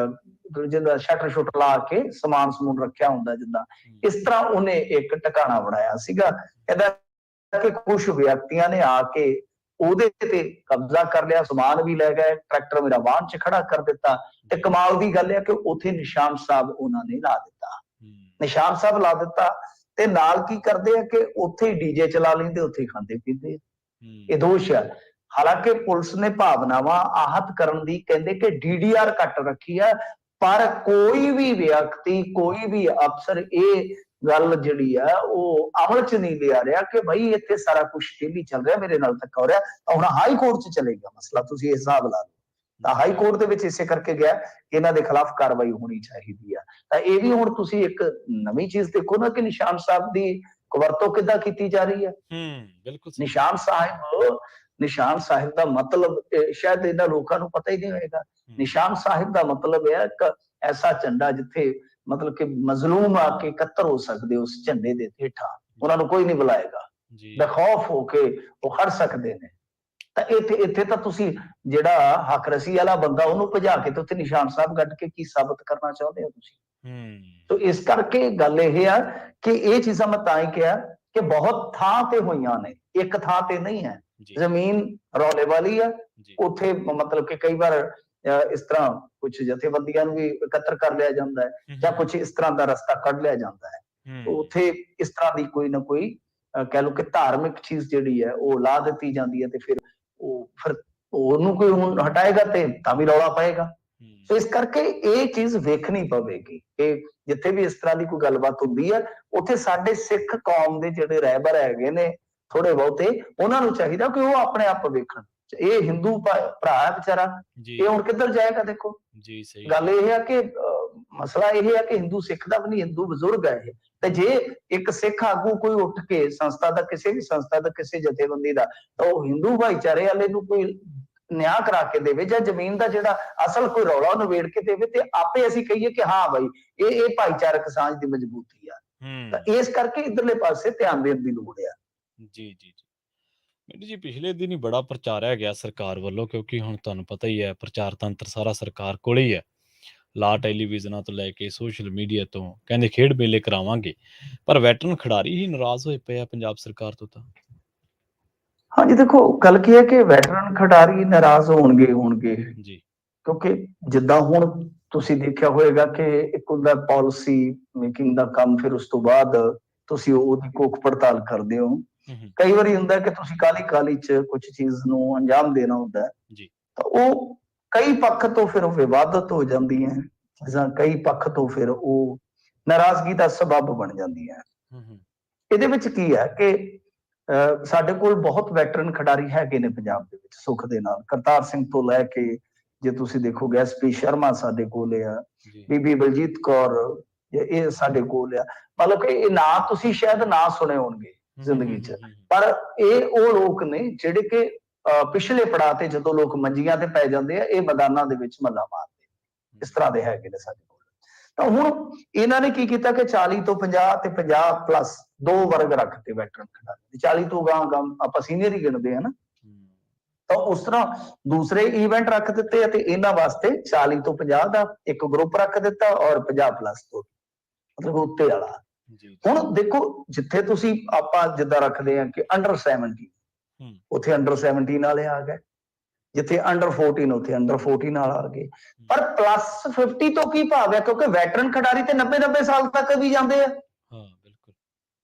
ਜਿਹਦਾ ਸ਼ਟਰ ਲਾ ਕੇ ਸਮਾਨ ਸਮੂਨ ਰੱਖਿਆ ਹੁੰਦਾ, ਜਿੱਦਾਂ ਇਸ ਤਰ੍ਹਾਂ ਉਹਨੇ ਇੱਕ ਟਿਕਾਣਾ ਬਣਾਇਆ ਸੀਗਾ। ਇਹਦਾ ਕਿ ਕੁਝ ਵਿਅਕਤੀਆਂ ਨੇ ਆ ਕੇ ਉਹਦੇ ਤੇ ਕਬਜ਼ਾ ਕਰ ਲਿਆ, ਸਮਾਨ ਵੀ ਲੈ ਗਏ, ਟਰੈਕਟਰ ਮੇਰਾ ਵਾਹਨ 'ਚ ਖੜਾ ਕਰ ਦਿੱਤਾ। ਤੇ ਕਮਾਲ ਦੀ ਗੱਲ ਹੈ ਕਿ ਉੱਥੇ ਨਿਸ਼ਾਨ ਸਾਹਿਬ ਉਹਨਾਂ ਨੇ ਲਾ ਦਿੱਤਾ, ਨਿਸ਼ਾਨ ਸਾਹਿਬ ਲਾ ਦਿੱਤਾ। ਤੇ ਨਾਲ ਕੀ ਕਰਦੇ ਆ ਕਿ ਉੱਥੇ ਹੀ DJ ਚਲਾ ਲੈਂਦੇ, ਉੱਥੇ ਹੀ ਖਾਂਦੇ ਪੀਂਦੇ। ਇਹ ਦੋਸ਼ ਹੈ। ਹਾਲਾਂਕਿ ਪੁਲਿਸ ਨੇ ਭਾਵਨਾਵਾਂ ਆਹਤ ਕਰਨ ਦੀ ਕਹਿੰਦੇ ਕਿ DDR ਕੱਟ ਰੱਖੀ ਹੈ, ਪਰ ਕੋਈ ਵੀ ਵਿਅਕਤੀ, ਕੋਈ ਵੀ ਅਫਸਰ ਇਹ ਗੱਲ ਜਿਹੜੀ ਆ ਉਹ ਅਮਲ 'ਚ ਨਹੀਂ ਲਿਆ ਰਿਹਾ ਕਿ ਭਾਈ ਇੱਥੇ ਸਾਰਾ ਕੁਝ ਡੇਲੀ ਚੱਲ ਰਿਹਾ, ਮੇਰੇ ਨਾਲ ਧੱਕਾ ਹੋ ਰਿਹਾ। ਹੁਣ ਹਾਈ ਕੋਰਟ 'ਚ ਚਲੇਗਾ ਮਸਲਾ, ਤੁਸੀਂ ਇਹ ਹਿਸਾਬ ਲਾ ਲਓ। ਤਾਂ ਹਾਈ ਕੋਰਟ ਦੇ ਵਿੱਚ ਇਸੇ ਕਰਕੇ ਗਿਆ ਕਿ ਇਹਨਾਂ ਦੇ ਖਿਲਾਫ ਕਾਰਵਾਈ ਹੋਣੀ ਚਾਹੀਦੀ ਆ। ਤਾਂ ਇਹ ਵੀ ਹੁਣ ਤੁਸੀਂ ਇੱਕ ਨਵੀਂ ਚੀਜ਼ ਦੇਖੋ ਨਾ ਕਿ ਨਿਸ਼ਾਨ ਸਾਹਿਬ ਦੀ ਵਰਤੋਂ ਕਿੱਦਾਂ ਕੀਤੀ ਜਾ ਰਹੀ ਹੈ। ਬਿਲਕੁਲ। ਨਿਸ਼ਾਨ ਸਾਹਿਬ ਦਾ ਮਤਲਬ ਸ਼ਾਇਦ ਇਹਨਾਂ ਲੋਕਾਂ ਨੂੰ ਪਤਾ ਹੀ ਨਹੀਂ ਹੋਏਗਾ। ਨਿਸ਼ਾਨ ਸਾਹਿਬ ਦਾ ਮਤਲਬ ਹੈ ਇੱਕ ਐਸਾ ਝੰਡਾ ਜਿੱਥੇ ਮਤਲਬ ਕਿ ਮਜ਼ਲੂਮ ਆ ਕੇ ਇਕੱਤਰ ਹੋ ਸਕਦੇ ਉਸ ਝੰਡੇ ਦੇ ਹੇਠਾਂ, ਉਹਨਾਂ ਨੂੰ ਕੋਈ ਨਹੀਂ ਬੁਲਾਏਗਾ, ਬੇਖੌਫ ਹੋ ਕੇ ਉਹ ਖੜ ਸਕਦੇ ਨੇ। ਤਾਂ ਇੱਥੇ ਤਾਂ ਤੁਸੀਂ ਜਿਹੜਾ ਹੱਕਰਸੀ ਵਾਲਾ ਬੰਦਾ ਉਹਨੂੰ ਭਜਾ ਕੇ ਤੇ ਉੱਥੇ ਨਿਸ਼ਾਨ ਸਾਹਿਬ ਕੱਢ ਕੇ ਕੀ ਸਾਬਤ ਕਰਨਾ ਚਾਹੁੰਦੇ ਹੋ ਤੁਸੀਂ? ਤੋ ਇਸ ਕਰਕੇ ਗੱਲ ਇਹ ਆ ਕਿ ਇਹ ਚੀਜ਼ਾਂ ਮੈਂ ਤਾਂ ਹੀ ਕਿਹਾ ਕਿ ਬਹੁਤ ਥਾਂ ਤੇ ਹੋਈਆਂ ਨੇ, ਇੱਕ ਥਾਂ ਤੇ ਨਹੀਂ ਹੈ। ਜ਼ਮੀਨ ਰੌਲੇ ਵਾਲੀ ਆ, ਉੱਥੇ ਮਤਲਬ ਕਿ ਕਈ ਵਾਰ ਇਸ ਤਰ੍ਹਾਂ ਕੁਝ ਜਥੇਬੰਦੀਆਂ ਨੂੰ ਵੀ ਇਕੱਤਰ ਕਰ ਲਿਆ ਜਾਂਦਾ ਹੈ, ਜਾਂ ਕੁਝ ਇਸ ਤਰ੍ਹਾਂ ਦਾ ਰਸਤਾ ਕੱਢ ਲਿਆ ਜਾਂਦਾ ਹੈ। ਉੱਥੇ ਇਸ ਤਰ੍ਹਾਂ ਦੀ ਕੋਈ ਨਾ ਕੋਈ ਕਹਿ ਲਓ ਕਿ ਧਾਰਮਿਕ ਚੀਜ਼ ਜਿਹੜੀ ਹੈ ਉਹ ਲਾ ਦਿੱਤੀ ਜਾਂਦੀ ਹੈ, ਤੇ ਫਿਰ ਉਹਨੂੰ ਕੋਈ ਹੁਣ ਹਟਾਏਗਾ ਤੇ ਤਾਂ ਵੀ ਰੌਲਾ ਪਏਗਾ। ਸੋ ਇਸ ਕਰਕੇ ਇਹ ਚੀਜ਼ ਵੇਖਣੀ ਪਵੇਗੀ ਕਿ ਜਿੱਥੇ ਵੀ ਇਸ ਤਰ੍ਹਾਂ ਦੀ ਕੋਈ ਗੱਲਬਾਤ ਹੁੰਦੀ ਹੈ, ਉੱਥੇ ਸਾਡੇ ਸਿੱਖ ਕੌਮ ਦੇ ਜਿਹੜੇ ਰਹਿਬਰ ਹੈਗੇ ਨੇ ਥੋੜੇ ਬਹੁਤੇ, ਉਹਨਾਂ ਨੂੰ ਚਾਹੀਦਾ ਕਿ ਉਹ ਆਪਣੇ ਆਪ ਵੇਖਣ। ਇਹ ਹਿੰਦੂ ਭਰਾ ਹੈ ਵਿਚਾਰਾ, ਇਹ ਹੁਣ ਕਿੱਧਰ ਜਾਏਗਾ? ਦੇਖੋ ਗੱਲ ਇਹ ਹੈ ਕਿ ਮਸਲਾ ਇਹ ਹੈ ਕਿ ਹਿੰਦੂ ਸਿੱਖ ਦਾ ਵੀ ਨਹੀਂ, ਹਿੰਦੂ ਬਜ਼ੁਰਗ ਹੈ ਇਹ। ਤੇ ਜੇ ਇੱਕ ਸਿੱਖ ਆਗੂ ਕੋਈ ਉੱਠ ਕੇ ਸੰਸਥਾ ਦਾ, ਕਿਸੇ ਵੀ ਸੰਸਥਾ ਦਾ, ਕਿਸੇ ਜਥੇਬੰਦੀ ਦਾ, ਤਾਂ ਉਹ ਹਿੰਦੂ ਭਾਈਚਾਰੇ ਵਾਲੇ ਨੂੰ ਕੋਈ ਨਿਆਂ ਕਰਾ ਕੇ ਦੇਵੇ, ਜਾਂ ਜ਼ਮੀਨ ਦਾ ਜਿਹੜਾ ਅਸਲ ਕੋਈ ਰੌਲਾ ਉਹ ਨਿਬੇੜ ਕੇ ਦੇਵੇ, ਤੇ ਆਪੇ ਅਸੀਂ ਕਹੀਏ ਕਿ ਹਾਂ ਬਾਈ ਇਹ ਭਾਈਚਾਰਕ ਸਾਂਝ ਦੀ ਮਜ਼ਬੂਤੀ ਆ। ਤਾਂ ਇਸ ਕਰਕੇ ਇਧਰਲੇ ਪਾਸੇ ਧਿਆਨ ਦੇਣ ਦੀ ਲੋੜ ਆ। ਜੀ ਜੀ ਜੀ ਮਿੰਟੂ ਜੀ, ਪਿਛਲੇ ਦਿਨ ਹੀ ਬੜਾ ਪ੍ਰਚਾਰਿਆ ਗਿਆ ਸਰਕਾਰ ਵੱਲੋਂ, ਕਿਉਂਕਿ ਹੁਣ ਤੁਹਾਨੂੰ ਪਤਾ ਹੀ ਹੈ ਪ੍ਰਚਾਰ ਤੰਤਰ ਸਾਰਾ ਸਰਕਾਰ ਕੋਲ ਹੀ ਹੈ। ਲਾ ਟੈਲੀਵਿਜ਼ਨਾਂ ਤੋਂ ਲੈ ਕੇ ਸੋਸ਼ਲ ਮੀਡੀਆ ਤੋਂ ਕਹਿੰਦੇ ਖੇਡ ਮੇਲੇ ਕਰਾਵਾਂਗੇ, ਪਰ ਵੈਟਰਨ ਖਿਡਾਰੀ ਹੀ ਨਾਰਾਜ਼ ਹੋਏ ਪਏ ਆ ਪੰਜਾਬ ਸਰਕਾਰ ਤੋਂ। ਤਾਂ ਹਾਂਜੀ, ਦੇਖੋ ਗੱਲ ਕੀ ਹੈ ਕਿ ਵੈਟਰਨ ਖਿਡਾਰੀ ਨਾਰਾਜ਼ ਹੋਣਗੇ ਜੀ, ਕਿਉਂਕਿ ਜਿੱਦਾਂ ਹੁਣ ਤੁਸੀਂ ਦੇਖਿਆ ਹੋਏਗਾ ਕਿ ਇੱਕ ਹੁੰਦਾ ਪਾਲਿਸੀ ਮੇਕਿੰਗ ਦਾ ਕੰਮ, ਫਿਰ ਉਸ ਤੋਂ ਬਾਅਦ ਤੁਸੀਂ ਉਹਦੀ ਕੋਖ ਪੜਤਾਲ ਕਰਦੇ ਹੋ। ਕਈ ਵਾਰੀ ਹੁੰਦਾ ਕਿ ਤੁਸੀਂ ਕਾਹਲੀ ਚ ਕੁਝ ਚੀਜ਼ ਨੂੰ ਅੰਜਾਮ ਦੇਣਾ ਹੁੰਦਾ ਜੀ, ਤਾਂ ਉਹ ਕਈ ਪੱਖ ਤੋਂ ਫਿਰ ਵਿਵਾਦਤ ਹੋ ਜਾਂਦੀ ਹੈ ਚੀਜ਼ਾਂ, ਕਈ ਪੱਖ ਤੋਂ ਫਿਰ ਉਹ ਨਾਰਾਜ਼ਗੀ ਦਾ ਸਬੱਬ ਬਣ ਜਾਂਦੀ ਹੈ। ਇਹਦੇ ਵਿੱਚ ਕੀ ਹੈ ਕਿ ਸਾਡੇ ਕੋਲ ਬਹੁਤ ਵੈਟਰਨ ਖਿਡਾਰੀ ਹੈਗੇ ਨੇ ਪੰਜਾਬ ਦੇ ਵਿੱਚ, ਸੁੱਖ ਦੇ ਨਾਲ। ਕਰਤਾਰ ਸਿੰਘ ਤੋਂ ਲੈ ਕੇ ਜੇ ਤੁਸੀਂ ਦੇਖੋਗੇ SP ਸ਼ਰਮਾ ਸਾਡੇ ਕੋਲ ਆ, ਬੀਬੀ ਬਲਜੀਤ ਕੌਰ, ਇਹ ਸਾਡੇ ਕੋਲ ਆ। ਮਤਲਬ ਕਿ ਇਹ ਨਾਂ ਤੁਸੀਂ ਸ਼ਾਇਦ ਨਾ ਸੁਣੇ ਹੋਣਗੇ ਜ਼ਿੰਦਗੀ 'ਚ, ਪਰ ਇਹ ਉਹ ਲੋਕ ਨੇ ਜਿਹੜੇ ਕਿ ਪਿਛਲੇ ਪੜਾਅ ਤੇ ਜਦੋਂ ਲੋਕ ਮੰਜੀਆਂ ਤੇ ਪੈ ਜਾਂਦੇ ਆ, ਇਹ ਮੈਦਾਨਾਂ ਦੇ ਵਿੱਚ ਮੱਲਾ ਮਾਰਦੇ, ਇਸ ਤਰ੍ਹਾਂ ਦੇ ਹੈਗੇ ਨੇ ਸਾਡੇ ਕੋਲ। ਤਾਂ ਹੁਣ ਇਹਨਾਂ ਨੇ ਕੀ ਕੀਤਾ ਕਿ 40 ਤੋਂ 50 ਤੇ 50+ 2 ਵਰਗ ਰੱਖਤੇ ਵੈਟਰਨ ਖਿਡਾਰੀ। 40 ਤੋਂ ਗਾਂ ਆਪਾਂ ਸੀਨੀਅਰ ਹੀ ਗਿਣਦੇ ਆ ਨਾ, ਤਾਂ ਉਸ ਤਰ੍ਹਾਂ ਦੂਸਰੇ ਇਵੈਂਟ ਰੱਖ ਦਿੱਤੇ ਅਤੇ ਇਹਨਾਂ ਵਾਸਤੇ 40 ਤੋਂ 50 ਦਾ ਇੱਕ ਗਰੁੱਪ ਰੱਖ ਦਿੱਤਾ, ਔਰ 50+ ਤੋਂ ਮਤਲਬ ਉੱਤੇ ਵਾਲਾ। ਹੁਣ ਦੇਖੋ, ਜਿੱਥੇ ਤੁਸੀਂ ਆਪਾਂ ਜਿੱਦਾਂ ਰੱਖਦੇ ਆ ਕਿ ਅੰਡਰ 17, ਉੱਥੇ ਅੰਡਰ 17 ਵਾਲੇ ਆ ਗਏ, ਜਿੱਥੇ ਅੰਡਰ 14 ਉੱਥੇ ਅੰਡਰ 14 ਵਾਲਾ ਆ ਗਏ। ਪਰ +50 ਤੋਂ ਕੀ ਭਾਵ ਹੈ, ਕਿਉਂਕਿ ਵੈਟਰਨ ਖਿਡਾਰੀ ਤੇ 90 ਸਾਲ ਤੱਕ ਵੀ ਜਾਂਦੇ ਆ। ਹਾਂ ਬਿਲਕੁਲ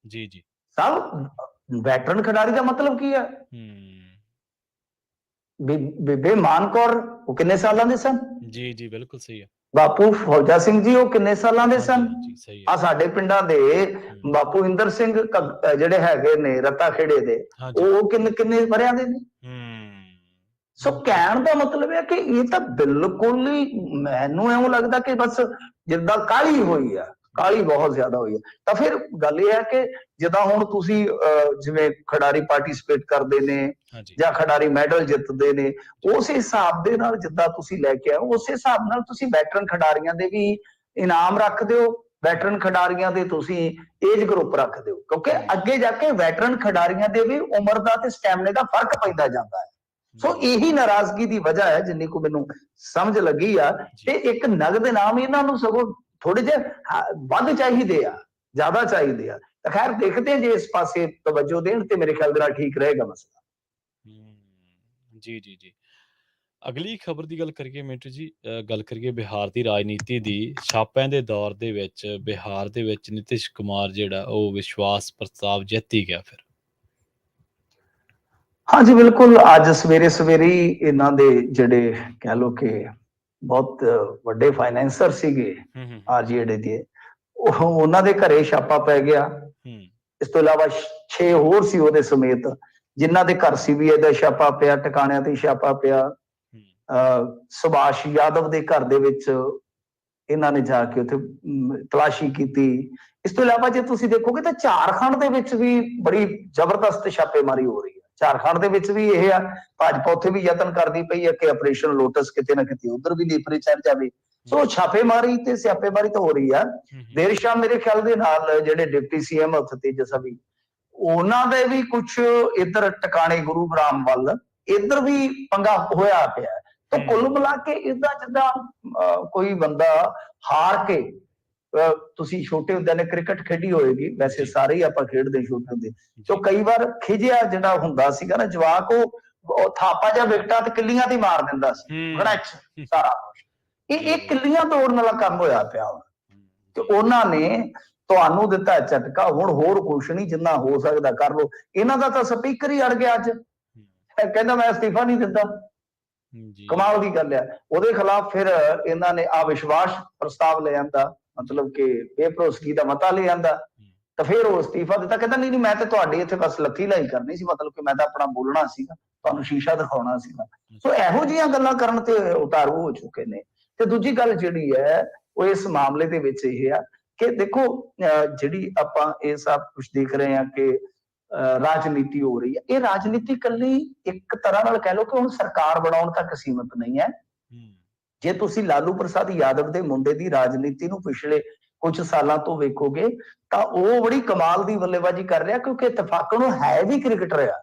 ਜੀ ਜੀ, ਸਭ ਵੈਟਰਨ ਖਿਡਾਰੀ ਦਾ ਮਤਲਬ ਕੀ ਹੈ? ਬੇਬੇ ਮਾਨ ਕੌਰ ਉਹ ਕਿੰਨੇ ਸਾਲਾਂ ਦੇ ਸਨ? ਜੀ ਜੀ ਬਿਲਕੁਲ ਸਹੀ ਹੈ। ਬਾਪੂ ਫੌਜਾ ਸਿੰਘ ਜੀ ਉਹ ਕਿੰਨੇ ਸਾਲਾਂ ਦੇ ਸਨ? ਆ ਸਾਡੇ ਪਿੰਡਾਂ ਦੇ ਬਾਪੂ ਇੰਦਰ ਸਿੰਘ ਜਿਹੜੇ ਹੈਗੇ ਨੇ ਰੱਤਾ ਖੇੜੇ ਦੇ, ਉਹ ਕਿੰਨੇ ਵਰਿਆਂ ਦੇ ਨੇ? ਸੋ ਕਹਿਣ ਦਾ ਮਤਲਬ ਹੈ ਕਿ ਇਹ ਤਾਂ ਬਿਲਕੁਲ ਹੀ ਮੈਨੂੰ ਇਉਂ ਲੱਗਦਾ ਕਿ ਬਸ ਜਿੱਦਾਂ ਕਾਹਲੀ ਹੋਈ ਆ, ਕਾਹਲੀ ਬਹੁਤ ਜ਼ਿਆਦਾ ਹੋਈ ਹੈ। ਤਾਂ ਫਿਰ ਗੱਲ ਇਹ ਹੈ ਕਿ ਜਿੱਦਾਂ ਹੁਣ ਤੁਸੀਂ ਜਿਵੇਂ ਖਿਡਾਰੀ ਪਾਰਟਿਸਿਪੇਟ ਕਰਦੇ ਨੇ ਜਾਂ ਖਿਡਾਰੀ ਮੈਡਲ ਜਿੱਤਦੇ ਨੇ, ਉਸ ਹਿਸਾਬ ਦੇ ਨਾਲ ਜਿੱਦਾਂ ਤੁਸੀਂ ਲੈ ਕੇ ਆਓ, ਉਸੇ ਹਿਸਾਬ ਨਾਲ ਤੁਸੀਂ ਵੈਟਰਨ ਖਿਡਾਰੀਆਂ ਦੇ ਵੀ ਇਨਾਮ ਰੱਖ ਦਿਓ, ਵੈਟਰਨ ਖਿਡਾਰੀਆਂ ਦੇ ਤੁਸੀਂ ਏਜ ਗਰੁੱਪ ਰੱਖ ਦਿਓ, ਕਿਉਂਕਿ ਅੱਗੇ ਜਾ ਕੇ ਵੈਟਰਨ ਖਿਡਾਰੀਆਂ ਦੇ ਵੀ ਉਮਰ ਦਾ ਤੇ ਸਟੈਮਿਨੇ ਦਾ ਫਰਕ ਪੈਂਦਾ ਜਾਂਦਾ ਹੈ। ਸੋ ਇਹੀ ਨਾਰਾਜ਼ਗੀ ਦੀ ਵਜ੍ਹਾ ਹੈ, ਜਿੰਨੀ ਕੋ ਮੈਨੂੰ ਸਮਝ ਲੱਗੀ ਆ। ਤੇ ਇੱਕ ਨਗਦ ਇਨਾਮ ਇਹਨਾਂ ਨੂੰ ਸਗੋਂ ਥੋੜੇ ਜਿਹੇ ਵੱਧ ਚਾਹੀਦੇ ਆ, ਜ਼ਿਆਦਾ ਚਾਹੀਦੇ ਆ। ਤਾਂ ਖੈਰ ਦੇਖਦੇ ਜੇ ਇਸ ਪਾਸੇ ਤਵੱਜੋ ਦੇਣ ਤੇ ਮੇਰੇ ਖਿਆਲ ਦੇ ਨਾਲ ਠੀਕ ਰਹੇਗਾ ਮਸਲਾ। ਜੀ ਜੀ ਜੀ, ਅਗਲੀ ਖਬਰ ਦੀ ਗੱਲ ਕਰੀਏ ਮਿੰਟੂ ਜੀ, ਗੱਲ ਕਰੀਏ ਬਿਹਾਰ ਦੀ ਰਾਜਨੀਤੀ ਦੀ। ਛਾਪਿਆਂ ਦੇ ਦੌਰ ਦੇ ਵਿੱਚ ਬਿਹਾਰ ਦੇ ਵਿੱਚ ਨਿਤਿਸ਼ ਕੁਮਾਰ ਜਿਹੜਾ ਉਹ ਵਿਸ਼ਵਾਸ ਪ੍ਰਸਤਾਵ ਜਿੱਤ ਹੀ ਗਿਆ ਫਿਰ। ਹਾਂਜੀ ਬਿਲਕੁਲ, ਅੱਜ ਸਵੇਰੇ ਹੀ ਇਹਨਾਂ ਦੇ ਜਿਹੜੇ ਕਹਿ ਲੋ ਕਿ ਬਹੁਤ ਵੱਡੇ ਫਾਈਨੈਂਸਰ ਸੀਗੇ RJD ਦੇ, ਉਹਨਾਂ ਦੇ ਘਰੇ ਛਾਪਾ ਪੈ ਗਿਆ। ਇਸ ਤੋਂ ਇਲਾਵਾ 6 ਹੋਰ ਸੀ ਉਹਦੇ ਸਮੇਤ, ਜਿਨ੍ਹਾਂ ਦੇ ਘਰ CBI ਦਾ ਛਾਪਾ ਪਿਆ, ਟਿਕਾਣਿਆਂ ਤੇ ਛਾਪਾ ਪਿਆ। ਸੁਭਾਸ਼ ਯਾਦਵ ਦੇ ਘਰ ਦੇ ਵਿੱਚ ਇਹਨਾਂ ਨੇ ਜਾ ਕੇ ਉੱਥੇ ਤਲਾਸ਼ੀ ਕੀਤੀ। ਇਸ ਤੋਂ ਇਲਾਵਾ ਜੇ ਤੁਸੀਂ ਦੇਖੋਗੇ ਤਾਂ ਝਾਰਖੰਡ ਦੇ ਵਿੱਚ ਵੀ ਬੜੀ ਜ਼ਬਰਦਸਤ ਛਾਪੇਮਾਰੀ ਹੋ ਰਹੀ ਹੈ। ਝਾਰਖੰਡ ਦੇ ਵਿੱਚ ਵੀ ਇਹ ਆ, ਭਾਜਪਾ ਉੱਥੇ ਵੀ ਯਤਨ ਕਰਦੀ ਪਈ ਹੈ ਕਿ ਆਪਰੇਸ਼ਨ ਲੋਟਸ ਕਿਤੇ ਨਾ ਕਿਤੇ ਉਧਰ ਵੀ ਨੇਪਰੇ ਚੜ ਜਾਵੇ। ਸੋ ਛਾਪੇਮਾਰੀ ਤੇ ਸਿਆਪੇਮਾਰੀ ਤਾਂ ਹੋ ਰਹੀ ਆ। ਦੇਰ ਸ਼ਾਮ ਮੇਰੇ ਖਿਆਲ ਦੇ ਨਾਲ ਜਿਹੜੇ ਡਿਪਟੀ CM ਉੱਥੇ ਤੇਜਸਵੀ, ਉਹਨਾਂ ਦੇ ਵੀ ਕੁਝ ਇੱਧਰ ਟਿਕਾਣੇ ਗੁਰੂਗ੍ਰਾਮ ਵੱਲ ਇੱਧਰ ਵੀ ਪੰਗਾ ਹੋਇਆ ਪਿਆ। ਤਾਂ ਕੁੱਲ ਮਿਲਾ ਕੇ ਇਦਾਂ ਜਿੱਦਾਂ ਕੋਈ ਬੰਦਾ ਹਾਰ ਕੇ, ਤੁਸੀਂ ਛੋਟੇ ਹੁੰਦਿਆਂ ਨੇ ਕ੍ਰਿਕਟ ਖੇਡੀ ਹੋਏਗੀ, ਵੈਸੇ ਸਾਰੇ ਹੀ ਆਪਾਂ ਖੇਡਦੇ ਛੋਟੇ ਹੁੰਦੇ, ਸੋ ਕਈ ਵਾਰ ਖਿਜਿਆ ਜਿਹੜਾ ਹੁੰਦਾ ਸੀਗਾ ਨਾ ਜਵਾਕ, ਉਹ ਥਾਪਾ ਜਾਂ ਵਿਕਟਾਂ ਤੇ ਕਿੱਲੀਆਂ ਤੇ ਮਾਰ ਦਿੰਦਾ ਸੀ ਸਾਰਾ। ਇਹ ਕਿੱਲੀਆਂ ਤੋੜਨ ਵਾਲਾ ਕੰਮ ਹੋਇਆ ਪਿਆ ਹੁਣ, ਤੇ ਉਹਨਾਂ ਨੇ ਤੁਹਾਨੂੰ ਦਿੱਤਾ ਝਟਕਾ। ਹੁਣ ਹੋਰ ਕੁਛ ਨਹੀਂ, ਜਿੰਨਾ ਹੋ ਸਕਦਾ ਕਰ ਲੋ। ਇਹਨਾਂ ਦਾ ਤਾਂ ਸਪੀਕਰ ਹੀ ਅੜ ਗਿਆ ਅੱਜ, ਕਹਿੰਦਾ ਮੈਂ ਅਸਤੀਫਾ ਨਹੀਂ ਦਿੰਦਾ। ਕਮਾਲ ਦੀ ਗੱਲ ਆ। ਉਹਦੇ ਖਿਲਾਫ ਫਿਰ ਇਹਨਾਂ ਨੇ ਅਵਿਸ਼ਵਾਸ ਪ੍ਰਸਤਾਵ ਲੈ ਆਂਦਾ, ਮਤਲਬ ਕਿ ਬੇਭਰੋਸਗੀ ਦਾ ਮਤਾ ਲੈ ਆਂਦਾ। ਤਾਂ ਫਿਰ ਉਹ ਅਸਤੀਫਾ ਦਿੱਤਾ, ਕਹਿੰਦਾ ਨਹੀਂ ਮੈਂ ਤਾਂ ਤੁਹਾਡੀ ਇੱਥੇ ਬਸ ਲੱਥੀ ਲਾਈ ਕਰਨੀ ਸੀ, ਮਤਲਬ ਕਿ ਮੈਂ ਤਾਂ ਆਪਣਾ ਬੋਲਣਾ ਸੀਗਾ, ਤੁਹਾਨੂੰ ਸ਼ੀਸ਼ਾ ਦਿਖਾਉਣਾ ਸੀਗਾ। ਸੋ ਇਹੋ ਜਿਹੀਆਂ ਗੱਲਾਂ ਕਰਨ ਤੇ ਉਤਾਰੂ ਹੋ ਚੁੱਕੇ ਨੇ। ਤੇ ਦੂਜੀ ਗੱਲ ਜਿਹੜੀ ਹੈ ਉਹ ਇਸ ਮਾਮਲੇ ਦੇ ਵਿੱਚ ਇਹ ਆ ਕਿ ਦੇਖੋ ਜਿਹੜੀ ਆਪਾਂ ਇਹ ਸਭ ਕੁਝ ਦੇਖ ਰਹੇ ਹਾਂ ਕਿ ਰਾਜਨੀਤੀ ਹੋ ਰਹੀ ਹੈ, ਇਹ ਰਾਜਨੀਤੀ ਇਕੱਲੀ ਇੱਕ ਤਰ੍ਹਾਂ ਨਾਲ ਕਹਿ ਲਓ ਕਿ ਹੁਣ ਸਰਕਾਰ ਬਣਾਉਣ ਤੱਕ ਸੀਮਤ ਨਹੀਂ ਹੈ। ਜੇ ਤੁਸੀਂ ਲਾਲੂ ਪ੍ਰਸਾਦ ਯਾਦਵ ਦੇ ਮੁੰਡੇ ਦੀ ਰਾਜਨੀਤੀ ਨੂੰ ਪਿਛਲੇ ਕੁਝ ਸਾਲਾਂ ਤੋਂ ਵੇਖੋਗੇ ਤਾਂ ਉਹ ਬੜੀ ਕਮਾਲ ਦੀ ਬੱਲੇਬਾਜ਼ੀ ਕਰ ਰਿਹਾ, ਕਿਉਂਕਿ ਇਤਫਾਕਨ ਉਹ ਹੈ ਵੀ ਕ੍ਰਿਕਟਰ ਆ।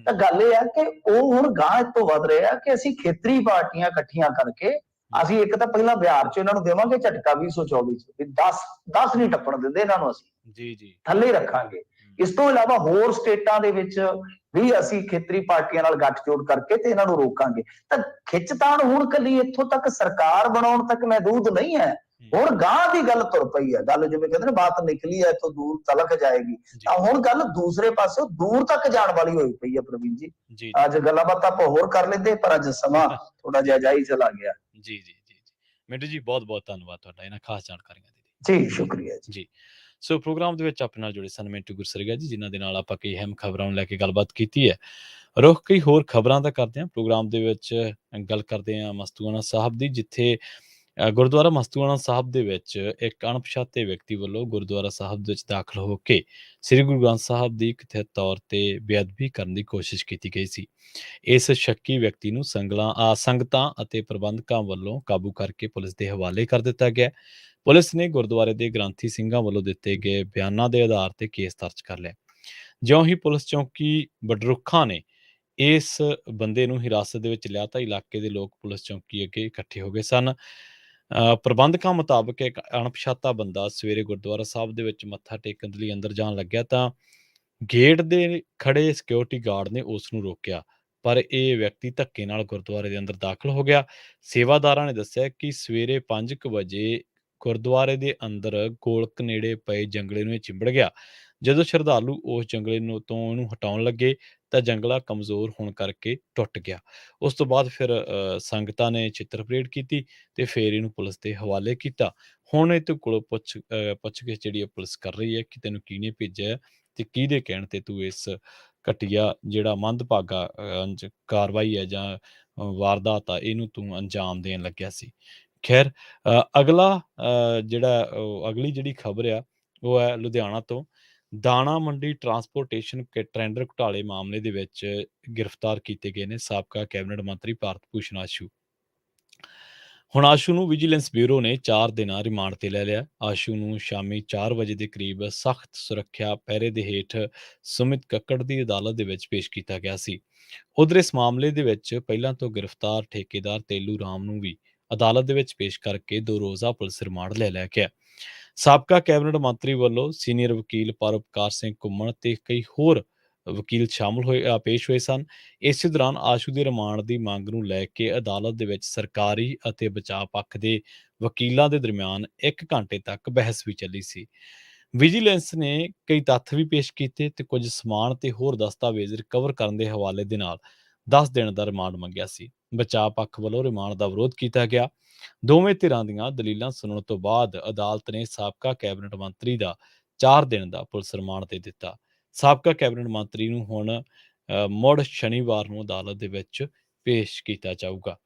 ਤਾਂ ਗੱਲ ਇਹ ਆ ਕਿ ਉਹ ਹੁਣ ਗਾਂਹ ਤੋਂ ਵੱਧ ਰਿਹਾ ਕਿ ਅਸੀਂ ਖੇਤਰੀ ਪਾਰਟੀਆਂ ਇਕੱਠੀਆਂ ਕਰਕੇ ਅਸੀਂ ਇੱਕ ਤਾਂ ਪਹਿਲਾਂ ਬਿਹਾਰ ਚ ਇਹਨਾਂ ਨੂੰ ਦੇਵਾਂਗੇ ਝਟਕਾ 2024 ਚ ਵੀ 10 ਨਹੀਂ ਟੱਪਣ ਦਿੰਦੇ ਇਹਨਾਂ ਨੂੰ, ਅਸੀਂ ਜੀ ਥੱਲੇ ਰੱਖਾਂਗੇ। ਇਸ ਤੋਂ ਇਲਾਵਾ ਹੋਰ ਸਟੇਟਾਂ ਦੇ ਵਿੱਚ ਵੀ ਅਸੀਂ ਖੇਤਰੀ ਪਾਰਟੀਆਂ ਨਾਲ ਗੱਠਜੋੜ ਕਰਕੇ ਤੇ ਇਹਨਾਂ ਨੂੰ ਰੋਕਾਂਗੇ। ਤਾਂ ਖਿੱਚਤਾਣ ਹੁਣ ਕੱਲੀ ਇੱਥੋਂ ਤੱਕ ਸਰਕਾਰ ਬਣਾਉਣ ਤੱਕ ਮਹਿਦੂਦ ਨਹੀਂ ਹੈ, ਹੁਣ ਗਾਂਹ ਦੀ ਗੱਲ ਤੁਰ ਪਈ ਹੈ। ਗੱਲ ਜਿਵੇਂ ਕਹਿੰਦੇ ਨੇ ਬਾਤ ਨਿਕਲੀ ਹੈ ਤੋਂ ਦੂਰ ਤਲਕ ਜਾਏਗੀ, ਤਾਂ ਹੁਣ ਗੱਲ ਦੂਸਰੇ ਪਾਸੇ ਦੂਰ ਤੱਕ ਜਾਣ ਵਾਲੀ ਹੋਈ ਪਈ ਹੈ। ਪ੍ਰਵੀਨ ਜੀ, ਅੱਜ ਗੱਲਾਂ ਬਾਤਾਂ ਆਪਾਂ ਹੋਰ ਕਰ ਲੈਂਦੇ, ਪਰ ਅੱਜ ਸਮਾਂ ਥੋੜਾ ਜਿਹਾ ਜਾਈ ਚਲਾ ਗਿਆ। ਜੀ ਜੀ ਜੀ ਮਿੰਟੂ ਜੀ, ਬਹੁਤ ਬਹੁਤ ਧੰਨਵਾਦ ਤੁਹਾਡਾ ਇਹਨਾਂ ਖਾਸ ਜਾਣਕਾਰੀਆਂ ਦੇ ਜੀ। ਸ਼ੁਕਰੀਆ ਜੀ। ਸੋ ਪ੍ਰੋਗਰਾਮ ਦੇ ਵਿੱਚ ਆਪਣੇ ਨਾਲ ਜੁੜੇ ਸਨ ਮਿੰਟੂ ਗੁਰਸਰੀਆ ਜੀ, ਜਿਨ੍ਹਾਂ ਦੇ ਨਾਲ ਆਪਾਂ ਕਈ ਅਹਿਮ ਖਬਰਾਂ ਨੂੰ ਲੈ ਕੇ ਗੱਲਬਾਤ ਕੀਤੀ ਹੈ। ਰੁਖ ਕਈ ਹੋਰ ਖਬਰਾਂ ਦਾ ਕਰਦੇ ਹਾਂ। ਪ੍ਰੋਗਰਾਮ ਦੇ ਵਿੱਚ ਗੱਲ ਕਰਦੇ ਹਾਂ ਮਸਤੂਆਣਾ ਸਾਹਿਬ ਦੀ, ਜਿੱਥੇ ਗੁਰਦੁਆਰਾ ਮਸਤੂਆਣਾ ਸਾਹਿਬ ਦੇ ਵਿੱਚ ਇੱਕ ਅਣਪਛਾਤੇ ਵਿਅਕਤੀ ਵੱਲੋਂ ਗੁਰਦੁਆਰਾ ਸਾਹਿਬ ਦੇ ਵਿੱਚ ਦਾਖਲ ਹੋ ਕੇ ਸ੍ਰੀ ਗੁਰੂ ਗ੍ਰੰਥ ਸਾਹਿਬ ਦੀ ਕਥਿਤ ਤੌਰ ਤੇ ਬੇਅਦਬੀ ਕਰਨ ਦੀ ਕੋਸ਼ਿਸ਼ ਕੀਤੀ ਗਈ ਸੀ। ਇਸ ਸ਼ੱਕੀ ਵਿਅਕਤੀ ਨੂੰ ਸੰਗਤਾਂ ਅਤੇ ਪ੍ਰਬੰਧਕਾਂ ਵੱਲੋਂ ਕਾਬੂ ਕਰਕੇ ਪੁਲਿਸ ਦੇ ਹਵਾਲੇ ਕਰ ਦਿੱਤਾ ਗਿਆ। ਪੁਲਿਸ ਨੇ ਗੁਰਦੁਆਰੇ ਦੇ ਗ੍ਰੰਥੀ ਸਿੰਘਾਂ ਵੱਲੋਂ ਦਿੱਤੇ ਗਏ ਬਿਆਨਾਂ ਦੇ ਆਧਾਰ ਤੇ ਕੇਸ ਦਰਜ ਕਰ ਲਿਆ। ਜਿਉਂ ਹੀ ਪੁਲਿਸ ਚੌਕੀ ਬਡਰੁੱਖਾਂ ਨੇ ਇਸ ਬੰਦੇ ਨੂੰ ਹਿਰਾਸਤ ਦੇ ਵਿੱਚ ਲਿਆ ਤਾਂ ਇਲਾਕੇ ਦੇ ਲੋਕ ਪੁਲਿਸ ਚੌਕੀ ਅੱਗੇ ਇਕੱਠੇ ਹੋ ਗਏ ਸਨ। ਪ੍ਰਬੰਧਕਾਂ ਮੁਤਾਬਕ ਇੱਕ ਅਣਪਛਾਤਾ ਬੰਦਾ ਸਵੇਰੇ ਗੁਰਦੁਆਰਾ ਸਾਹਿਬ ਦੇ ਵਿੱਚ ਮੱਥਾ ਟੇਕਣ ਦੇ ਲਈ ਅੰਦਰ ਜਾਣ ਲੱਗਿਆ ਤਾਂ ਗੇਟ ਦੇ ਖੜੇ ਸਿਕਿਉਰਿਟੀ ਗਾਰਡ ਨੇ ਉਸ ਨੂੰ ਰੋਕਿਆ, ਪਰ ਇਹ ਵਿਅਕਤੀ ਧੱਕੇ ਨਾਲ ਗੁਰਦੁਆਰੇ ਦੇ ਅੰਦਰ ਦਾਖਲ ਹੋ ਗਿਆ। ਸੇਵਾਦਾਰਾਂ ਨੇ ਦੱਸਿਆ ਕਿ ਸਵੇਰੇ 5 ਵਜੇ ਗੁਰਦੁਆਰੇ ਦੇ ਅੰਦਰ ਗੋਲਕ ਨੇੜੇ ਪਏ ਜੰਗਲੇ ਨੂੰ ਚਿੰਬੜ ਗਿਆ। ਜਦੋਂ ਸ਼ਰਧਾਲੂ ਉਸ ਜੰਗਲੇ ਤੋਂ ਇਹਨੂੰ ਹਟਾਉਣ ਲੱਗੇ ਤਾਂ ਜੰਗਲਾ ਕਮਜ਼ੋਰ ਹੋਣ ਕਰਕੇ ਟੁੱਟ ਗਿਆ। ਉਸ ਤੋਂ ਬਾਅਦ ਫਿਰ ਸੰਗਤਾਂ ਨੇ ਚਿੱਤਰ ਪਰੇਡ ਕੀਤੀ ਤੇ ਫਿਰ ਇਹਨੂੰ ਪੁਲਿਸ ਦੇ ਹਵਾਲੇ ਕੀਤਾ। ਹੁਣ ਇਹ ਤੋਂ ਕੋਲੋਂ ਪੁੱਛਗਿੱਛ ਜਿਹੜੀ ਪੁਲਿਸ ਕਰ ਰਹੀ ਹੈ ਕਿ ਤੈਨੂੰ ਕਿਹਨੇ ਭੇਜਿਆ ਤੇ ਕਿਹਦੇ ਕਹਿਣ ਤੇ ਤੂੰ ਇਸ ਘਟੀਆ ਜਿਹੜਾ ਮੰਦਭਾਗਾ ਕਾਰਵਾਈ ਹੈ ਜਾਂ ਵਾਰਦਾਤ ਆ ਇਹਨੂੰ ਤੂੰ ਅੰਜਾਮ ਦੇਣ ਲੱਗਿਆ ਸੀ। ਖੈਰ, ਅਗਲੀ ਜਿਹੜੀ ਖਬਰ ਆ ਉਹ ਹੈ ਲੁਧਿਆਣਾ ਤੋਂ। ਦਾਣਾ ਮੰਡੀ ਟਰਾਂਸਪੋਰਟੇਸ਼ਨ ਟੈਂਡਰ ਘੁਟਾਲੇ ਮਾਮਲੇ ਦੇ ਵਿੱਚ ਗ੍ਰਿਫਤਾਰ ਕੀਤੇ ਗਏ ਨੇ ਸਾਬਕਾ ਕੈਬਨਿਟ ਮੰਤਰੀ ਭਾਰਤ ਭੂਸ਼ਣ ਆਸ਼ੂ। ਹੁਣ ਆਸ਼ੂ ਨੂੰ ਵਿਜੀਲੈਂਸ ਬਿਊਰੋ ਨੇ 4 ਦਿਨਾਂ ਰਿਮਾਂਡ ਤੇ ਲੈ ਲਿਆ। ਆਸ਼ੂ ਨੂੰ ਸ਼ਾਮੀ 4 ਵਜੇ ਦੇ ਕਰੀਬ ਸਖਤ ਸੁਰੱਖਿਆ ਪਹਿਰੇ ਦੇ ਹੇਠ ਸੁਮਿਤ ਕੱਕੜ ਦੀ ਅਦਾਲਤ ਦੇ ਵਿੱਚ ਪੇਸ਼ ਕੀਤਾ ਗਿਆ ਸੀ। ਉਧਰ ਇਸ ਮਾਮਲੇ ਦੇ ਵਿੱਚ ਪਹਿਲਾਂ ਤੋਂ ਗ੍ਰਿਫਤਾਰ ਠੇਕੇਦਾਰ ਤੇਲੂ ਰਾਮ ਨੂੰ ਵੀ ਅਦਾਲਤ ਦੇ ਵਿੱਚ ਪੇਸ਼ ਕਰਕੇ 2 ਰੋਜ਼ਾ ਪੁਲਿਸ ਰਿਮਾਂਡ ਲੈ ਲਿਆ ਗਿਆ। ਸਾਬਕਾ ਕੈਬਨਿਟ ਮੰਤਰੀ ਵੱਲੋਂ ਸੀਨੀਅਰ ਵਕੀਲ ਪਰਉਪਕਾਰ ਸਿੰਘ ਘੁੰਮਣ ਤੇ ਕਈ ਹੋਰ ਵਕੀਲ ਪੇਸ਼ ਹੋਏ ਸਨ। ਇਸੇ ਦੌਰਾਨ ਆਸ਼ੂ ਦੇ ਰਿਮਾਂਡ ਦੀ ਮੰਗ ਨੂੰ ਲੈ ਕੇ ਅਦਾਲਤ ਦੇ ਵਿੱਚ ਸਰਕਾਰੀ ਅਤੇ ਬਚਾਅ ਪੱਖ ਦੇ ਵਕੀਲਾਂ ਦੇ ਦਰਮਿਆਨ 1 ਘੰਟੇ ਤੱਕ ਬਹਿਸ ਵੀ ਚੱਲੀ ਸੀ। ਵਿਜੀਲੈਂਸ ਨੇ ਕਈ ਤੱਥ ਵੀ ਪੇਸ਼ ਕੀਤੇ ਤੇ ਕੁਝ ਸਮਾਨ ਤੇ ਹੋਰ ਦਸਤਾਵੇਜ਼ ਰਿਕਵਰ ਕਰਨ ਦੇ ਹਵਾਲੇ ਦੇ ਨਾਲ 10 ਦਿਨ ਦਾ ਰਿਮਾਂਡ ਮੰਗਿਆ ਸੀ। ਬਚਾਅ ਪੱਖ ਵੱਲੋਂ ਰਿਮਾਂਡ ਦਾ ਵਿਰੋਧ ਕੀਤਾ ਗਿਆ। ਦੋਵੇਂ ਧਿਰਾਂ ਦੀਆਂ ਦਲੀਲਾਂ ਸੁਣਨ ਤੋਂ ਬਾਅਦ ਅਦਾਲਤ ਨੇ ਸਾਬਕਾ ਕੈਬਨਿਟ ਮੰਤਰੀ ਦਾ 4 ਦਿਨ ਦਾ ਪੁਲਿਸ ਰਿਮਾਂਡ ਦੇ ਦਿੱਤਾ। ਸਾਬਕਾ ਕੈਬਨਿਟ ਮੰਤਰੀ ਨੂੰ ਹੁਣ ਮੁੜ ਸ਼ਨੀਵਾਰ ਨੂੰ ਅਦਾਲਤ ਦੇ ਵਿੱਚ ਪੇਸ਼ ਕੀਤਾ ਜਾਊਗਾ।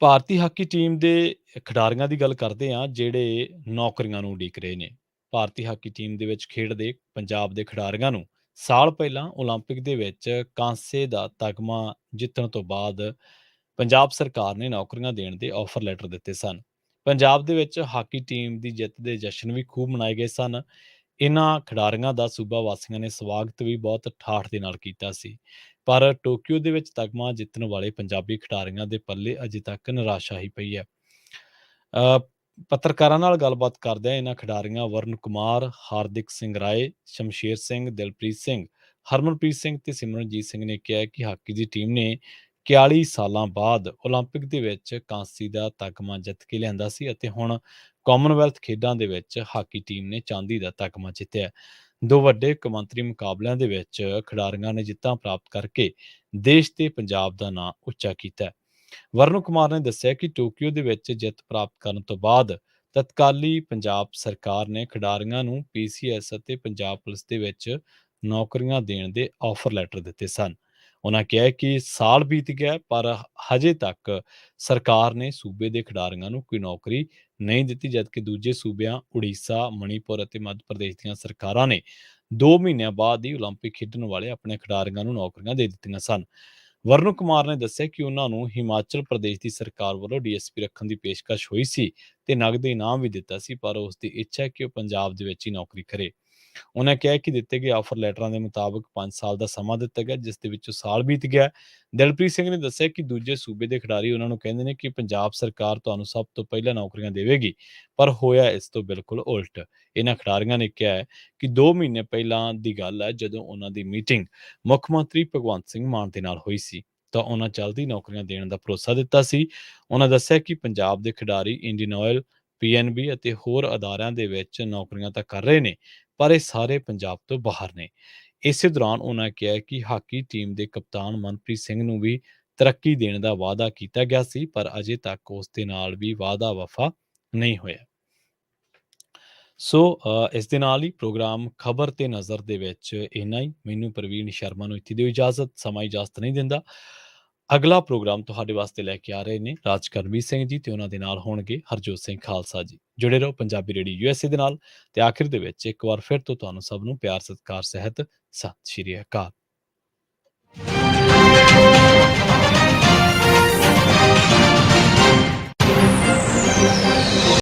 ਭਾਰਤੀ ਹਾਕੀ ਟੀਮ ਦੇ ਖਿਡਾਰੀਆਂ ਦੀ ਗੱਲ ਕਰਦੇ ਹਾਂ ਜਿਹੜੇ ਨੌਕਰੀਆਂ ਨੂੰ ਉਡੀਕ ਰਹੇ ਨੇ। ਭਾਰਤੀ ਹਾਕੀ ਟੀਮ ਦੇ ਵਿੱਚ ਖੇਡਦੇ ਪੰਜਾਬ ਦੇ ਖਿਡਾਰੀਆਂ ਨੂੰ ਸਾਲ ਪਹਿਲਾਂ ਓਲੰਪਿਕ ਦੇ ਵਿੱਚ ਕਾਂਸੇ ਦਾ ਤਗਮਾ ਜਿੱਤਣ ਤੋਂ ਬਾਅਦ ਪੰਜਾਬ ਸਰਕਾਰ ਨੇ ਨੌਕਰੀਆਂ ਦੇਣ ਦੇ ਆਫਰ ਲੈਟਰ ਦਿੱਤੇ ਸਨ। ਪੰਜਾਬ ਦੇ ਵਿੱਚ ਹਾਕੀ ਟੀਮ ਦੀ ਜਿੱਤ ਦੇ ਜਸ਼ਨ ਵੀ ਖੂਬ ਮਨਾਏ ਗਏ ਸਨ। ਇਹਨਾਂ ਖਿਡਾਰੀਆਂ ਦਾ ਸੂਬਾ ਵਾਸੀਆਂ ਨੇ ਸਵਾਗਤ ਵੀ ਬਹੁਤ ਠਾਠ ਦੇ ਨਾਲ ਕੀਤਾ ਸੀ। ਪਰ ਟੋਕੀਓ ਦੇ ਵਿੱਚ ਤਗਮਾ ਜਿੱਤਣ ਵਾਲੇ ਪੰਜਾਬੀ ਖਿਡਾਰੀਆਂ ਦੇ ਪੱਲੇ ਅਜੇ ਤੱਕ ਨਿਰਾਸ਼ਾ ਹੀ ਪਈ ਹੈ। ਪੱਤਰਕਾਰਾਂ ਨਾਲ ਗੱਲਬਾਤ ਕਰਦਿਆਂ ਇਹਨਾਂ ਖਿਡਾਰੀਆਂ ਵਰਨ ਕੁਮਾਰ, ਹਾਰਦਿਕ ਸਿੰਘ ਰਾਏ, ਸ਼ਮਸ਼ੇਰ ਸਿੰਘ, ਦਿਲਪ੍ਰੀਤ ਸਿੰਘ, ਹਰਮਨਪ੍ਰੀਤ ਸਿੰਘ ਤੇ ਸਿਮਰਨਜੀਤ ਸਿੰਘ ਨੇ ਕਿਹਾ ਕਿ ਹਾਕੀ ਦੀ ਟੀਮ ਨੇ 41 ਸਾਲਾਂ ਬਾਅਦ ਓਲੰਪਿਕ ਦੇ ਵਿੱਚ ਕਾਂਸੀ ਦਾ ਤਗਮਾ ਜਿੱਤ ਕੇ ਲਿਆਂਦਾ ਸੀ ਅਤੇ ਹੁਣ ਕਾਮਨਵੈਲਥ ਖੇਡਾਂ ਦੇ ਵਿੱਚ ਹਾਕੀ ਟੀਮ ਨੇ ਚਾਂਦੀ ਦਾ ਤਗਮਾ ਜਿੱਤਿਆ। 2 ਵੱਡੇ ਕੌਮਾਂਤਰੀ ਮੁਕਾਬਲਿਆਂ ਦੇ ਵਿੱਚ ਖਿਡਾਰੀਆਂ ਨੇ ਜਿੱਤਾਂ ਪ੍ਰਾਪਤ ਕਰਕੇ ਦੇਸ਼ ਤੇ ਪੰਜਾਬ ਦਾ ਨਾਂ ਉੱਚਾ ਕੀਤਾ। ਵਰਨ ਕੁਮਾਰ ਨੇ ਦੱਸਿਆ ਕਿ ਟੋਕੀਓ ਦੇ ਵਿੱਚ ਜਿੱਤ ਪ੍ਰਾਪਤ ਕਰਨ ਤੋਂ ਬਾਅਦ ਤਤਕਾਲੀ ਪੰਜਾਬ ਸਰਕਾਰ ਨੇ ਖਿਡਾਰੀਆਂ ਨੂੰ PCS ਅਤੇ ਪੰਜਾਬ ਪੁਲਿਸ ਦੇ ਵਿੱਚ ਨੌਕਰੀਆਂ ਦੇਣ ਦੇ ਆਫਰ ਲੈਟਰ ਦਿੱਤੇ ਸਨ। ਉਹਨਾਂ ਕਿਹਾ ਕਿ ਸਾਲ ਬੀਤ ਗਿਆ ਪਰ ਹਜੇ ਤੱਕ ਸਰਕਾਰ ਨੇ ਸੂਬੇ ਦੇ ਖਿਡਾਰੀਆਂ ਨੂੰ ਕੋਈ ਨੌਕਰੀ ਨਹੀਂ ਦਿੱਤੀ, ਜਦਕਿ ਦੂਜੇ ਸੂਬਿਆਂ ਉੜੀਸਾ, ਮਣੀਪੁਰ ਅਤੇ ਮੱਧ ਪ੍ਰਦੇਸ਼ ਦੀਆਂ ਸਰਕਾਰਾਂ ਨੇ 2 ਮਹੀਨਿਆਂ ਬਾਅਦ ਹੀ ਓਲੰਪਿਕ ਖੇਡਣ ਵਾਲੇ ਆਪਣੇ ਖਿਡਾਰੀਆਂ ਨੂੰ ਨੌਕਰੀਆਂ ਦੇ ਦਿੱਤੀਆਂ ਸਨ। ਵਰੁਣ ਕੁਮਾਰ ਨੇ ਦੱਸਿਆ ਕਿ ਉਹਨਾਂ ਨੂੰ ਹਿਮਾਚਲ ਪ੍ਰਦੇਸ਼ ਦੀ ਸਰਕਾਰ ਵੱਲੋਂ ਡੀਐਸਪੀ ਰੱਖਣ ਦੀ ਪੇਸ਼ਕਸ਼ ਹੋਈ ਸੀ ਤੇ ਨਗਦ ਇਨਾਮ ਵੀ ਦਿੱਤਾ ਸੀ, ਪਰ ਉਸ ਦੀ ਇੱਛਾ ਹੈ ਕਿ ਉਹ ਪੰਜਾਬ ਦੇ ਵਿੱਚ ਹੀ ਨੌਕਰੀ ਕਰੇ। ਉਹਨਾਂ ਕਿਹਾ ਕਿ ਦਿੱਤੇ ਗਏ ਆਫਰ ਲੈਟਰਾਂ ਦੇ ਮੁਤਾਬਕ 5 ਸਾਲ ਦਾ ਸਮਾਂ ਦਿੱਤਾ ਗਿਆ, ਜਿਸ ਦੇ ਵਿੱਚੋਂ ਸਾਲ ਬੀਤ ਗਿਆ। ਦਿਲਪ੍ਰੀਤ ਸਿੰਘ ਨੇ ਦੱਸਿਆ ਕਿ ਦੂਜੇ ਸੂਬੇ ਦੇ ਖਿਡਾਰੀ ਉਹਨਾਂ ਨੂੰ ਕਹਿੰਦੇ ਨੇ ਕਿ ਪੰਜਾਬ ਸਰਕਾਰ ਤੁਹਾਨੂੰ ਸਭ ਤੋਂ ਪਹਿਲਾਂ ਨੌਕਰੀਆਂ ਦੇਵੇਗੀ, ਪਰ ਹੋਇਆ ਇਸ ਤੋਂ ਬਿਲਕੁਲ ਉਲਟ। ਇਹਨਾਂ ਖਿਡਾਰੀਆਂ ਨੇ ਕਿਹਾ ਹੈ ਕਿ 2 ਮਹੀਨੇ ਪਹਿਲਾਂ ਦੀ ਗੱਲ ਹੈ, ਜਦੋਂ ਉਹਨਾਂ ਦੀ ਮੀਟਿੰਗ ਮੁੱਖ ਮੰਤਰੀ ਭਗਵੰਤ ਸਿੰਘ ਮਾਨ ਦੇ ਨਾਲ ਹੋਈ ਸੀ ਤਾਂ ਉਹਨਾਂ ਜਲਦੀ ਨੌਕਰੀਆਂ ਦੇਣ ਦਾ ਭਰੋਸਾ ਦਿੱਤਾ ਸੀ। ਉਹਨਾਂ ਦੱਸਿਆ ਕਿ ਪੰਜਾਬ ਦੇ ਖਿਡਾਰੀ ਇੰਡੀਅਨ ਆਇਲ, ਪੀਐਨਬੀ ਅਤੇ ਹੋਰ ਅਦਾਰਿਆਂ ਦੇ ਵਿੱਚ ਨੌਕਰੀਆਂ ਤਾਂ ਕਰ ਰਹੇ ਨੇ, ਪਰ ਇਹ ਸਾਰੇ ਪੰਜਾਬ ਤੋਂ ਬਾਹਰ ਨੇ। ਇਸੇ ਦੌਰਾਨ ਉਹਨਾਂ ਕਿਹਾ ਕਿ ਹਾਕੀ ਟੀਮ ਦੇ ਕਪਤਾਨ ਮਨਪ੍ਰੀਤ ਸਿੰਘ ਨੂੰ ਵੀ ਤਰੱਕੀ ਦੇਣ ਦਾ ਵਾਅਦਾ ਕੀਤਾ ਗਿਆ ਸੀ, ਪਰ ਅਜੇ ਤੱਕ ਉਸ ਦੇ ਨਾਲ ਵੀ ਵਾਅਦਾ ਵਫਾ ਨਹੀਂ ਹੋਇਆ। ਸੋ ਇਸ ਦੇ ਨਾਲ ਹੀ ਪ੍ਰੋਗਰਾਮ ਖਬਰ ਤੇ ਨਜ਼ਰ ਦੇ ਵਿੱਚ ਇੰਨਾ ਹੀ। ਮੈਨੂੰ ਪ੍ਰਵੀਨ ਸ਼ਰਮਾ ਨੂੰ ਇੱਥੇ ਦਿਓ ਇਜਾਜ਼ਤ, ਸਮਾਂ ਇਜਾਜ਼ਤ ਨਹੀਂ ਦਿੰਦਾ। ਅਗਲਾ ਪ੍ਰੋਗਰਾਮ ਤੁਹਾਡੇ ਵਾਸਤੇ ਲੈ ਕੇ ਆ ਰਹੇ ਨੇ ਰਾਜ ਕਰਮਵੀਰ ਸਿੰਘ ਜੀ ਤੇ ਉਹਨਾਂ ਦੇ ਨਾਲ ਹੋਣਗੇ ਹਰਜੋਤ ਸਿੰਘ ਖਾਲਸਾ ਜੀ। ਜੁੜੇ ਰਹੋ ਪੰਜਾਬੀ ਰੇਡੀਓ ਯੂਐਸਏ ਦੇ ਨਾਲ ਤੇ ਆਖਿਰ ਦੇ ਵਿੱਚ ਇੱਕ ਵਾਰ ਫਿਰ ਤੋਂ ਤੁਹਾਨੂੰ ਸਭ ਨੂੰ ਪਿਆਰ ਸਤਿਕਾਰ ਸਹਿਤ ਸਤਿ ਸ਼੍ਰੀ ਅਕਾਲ।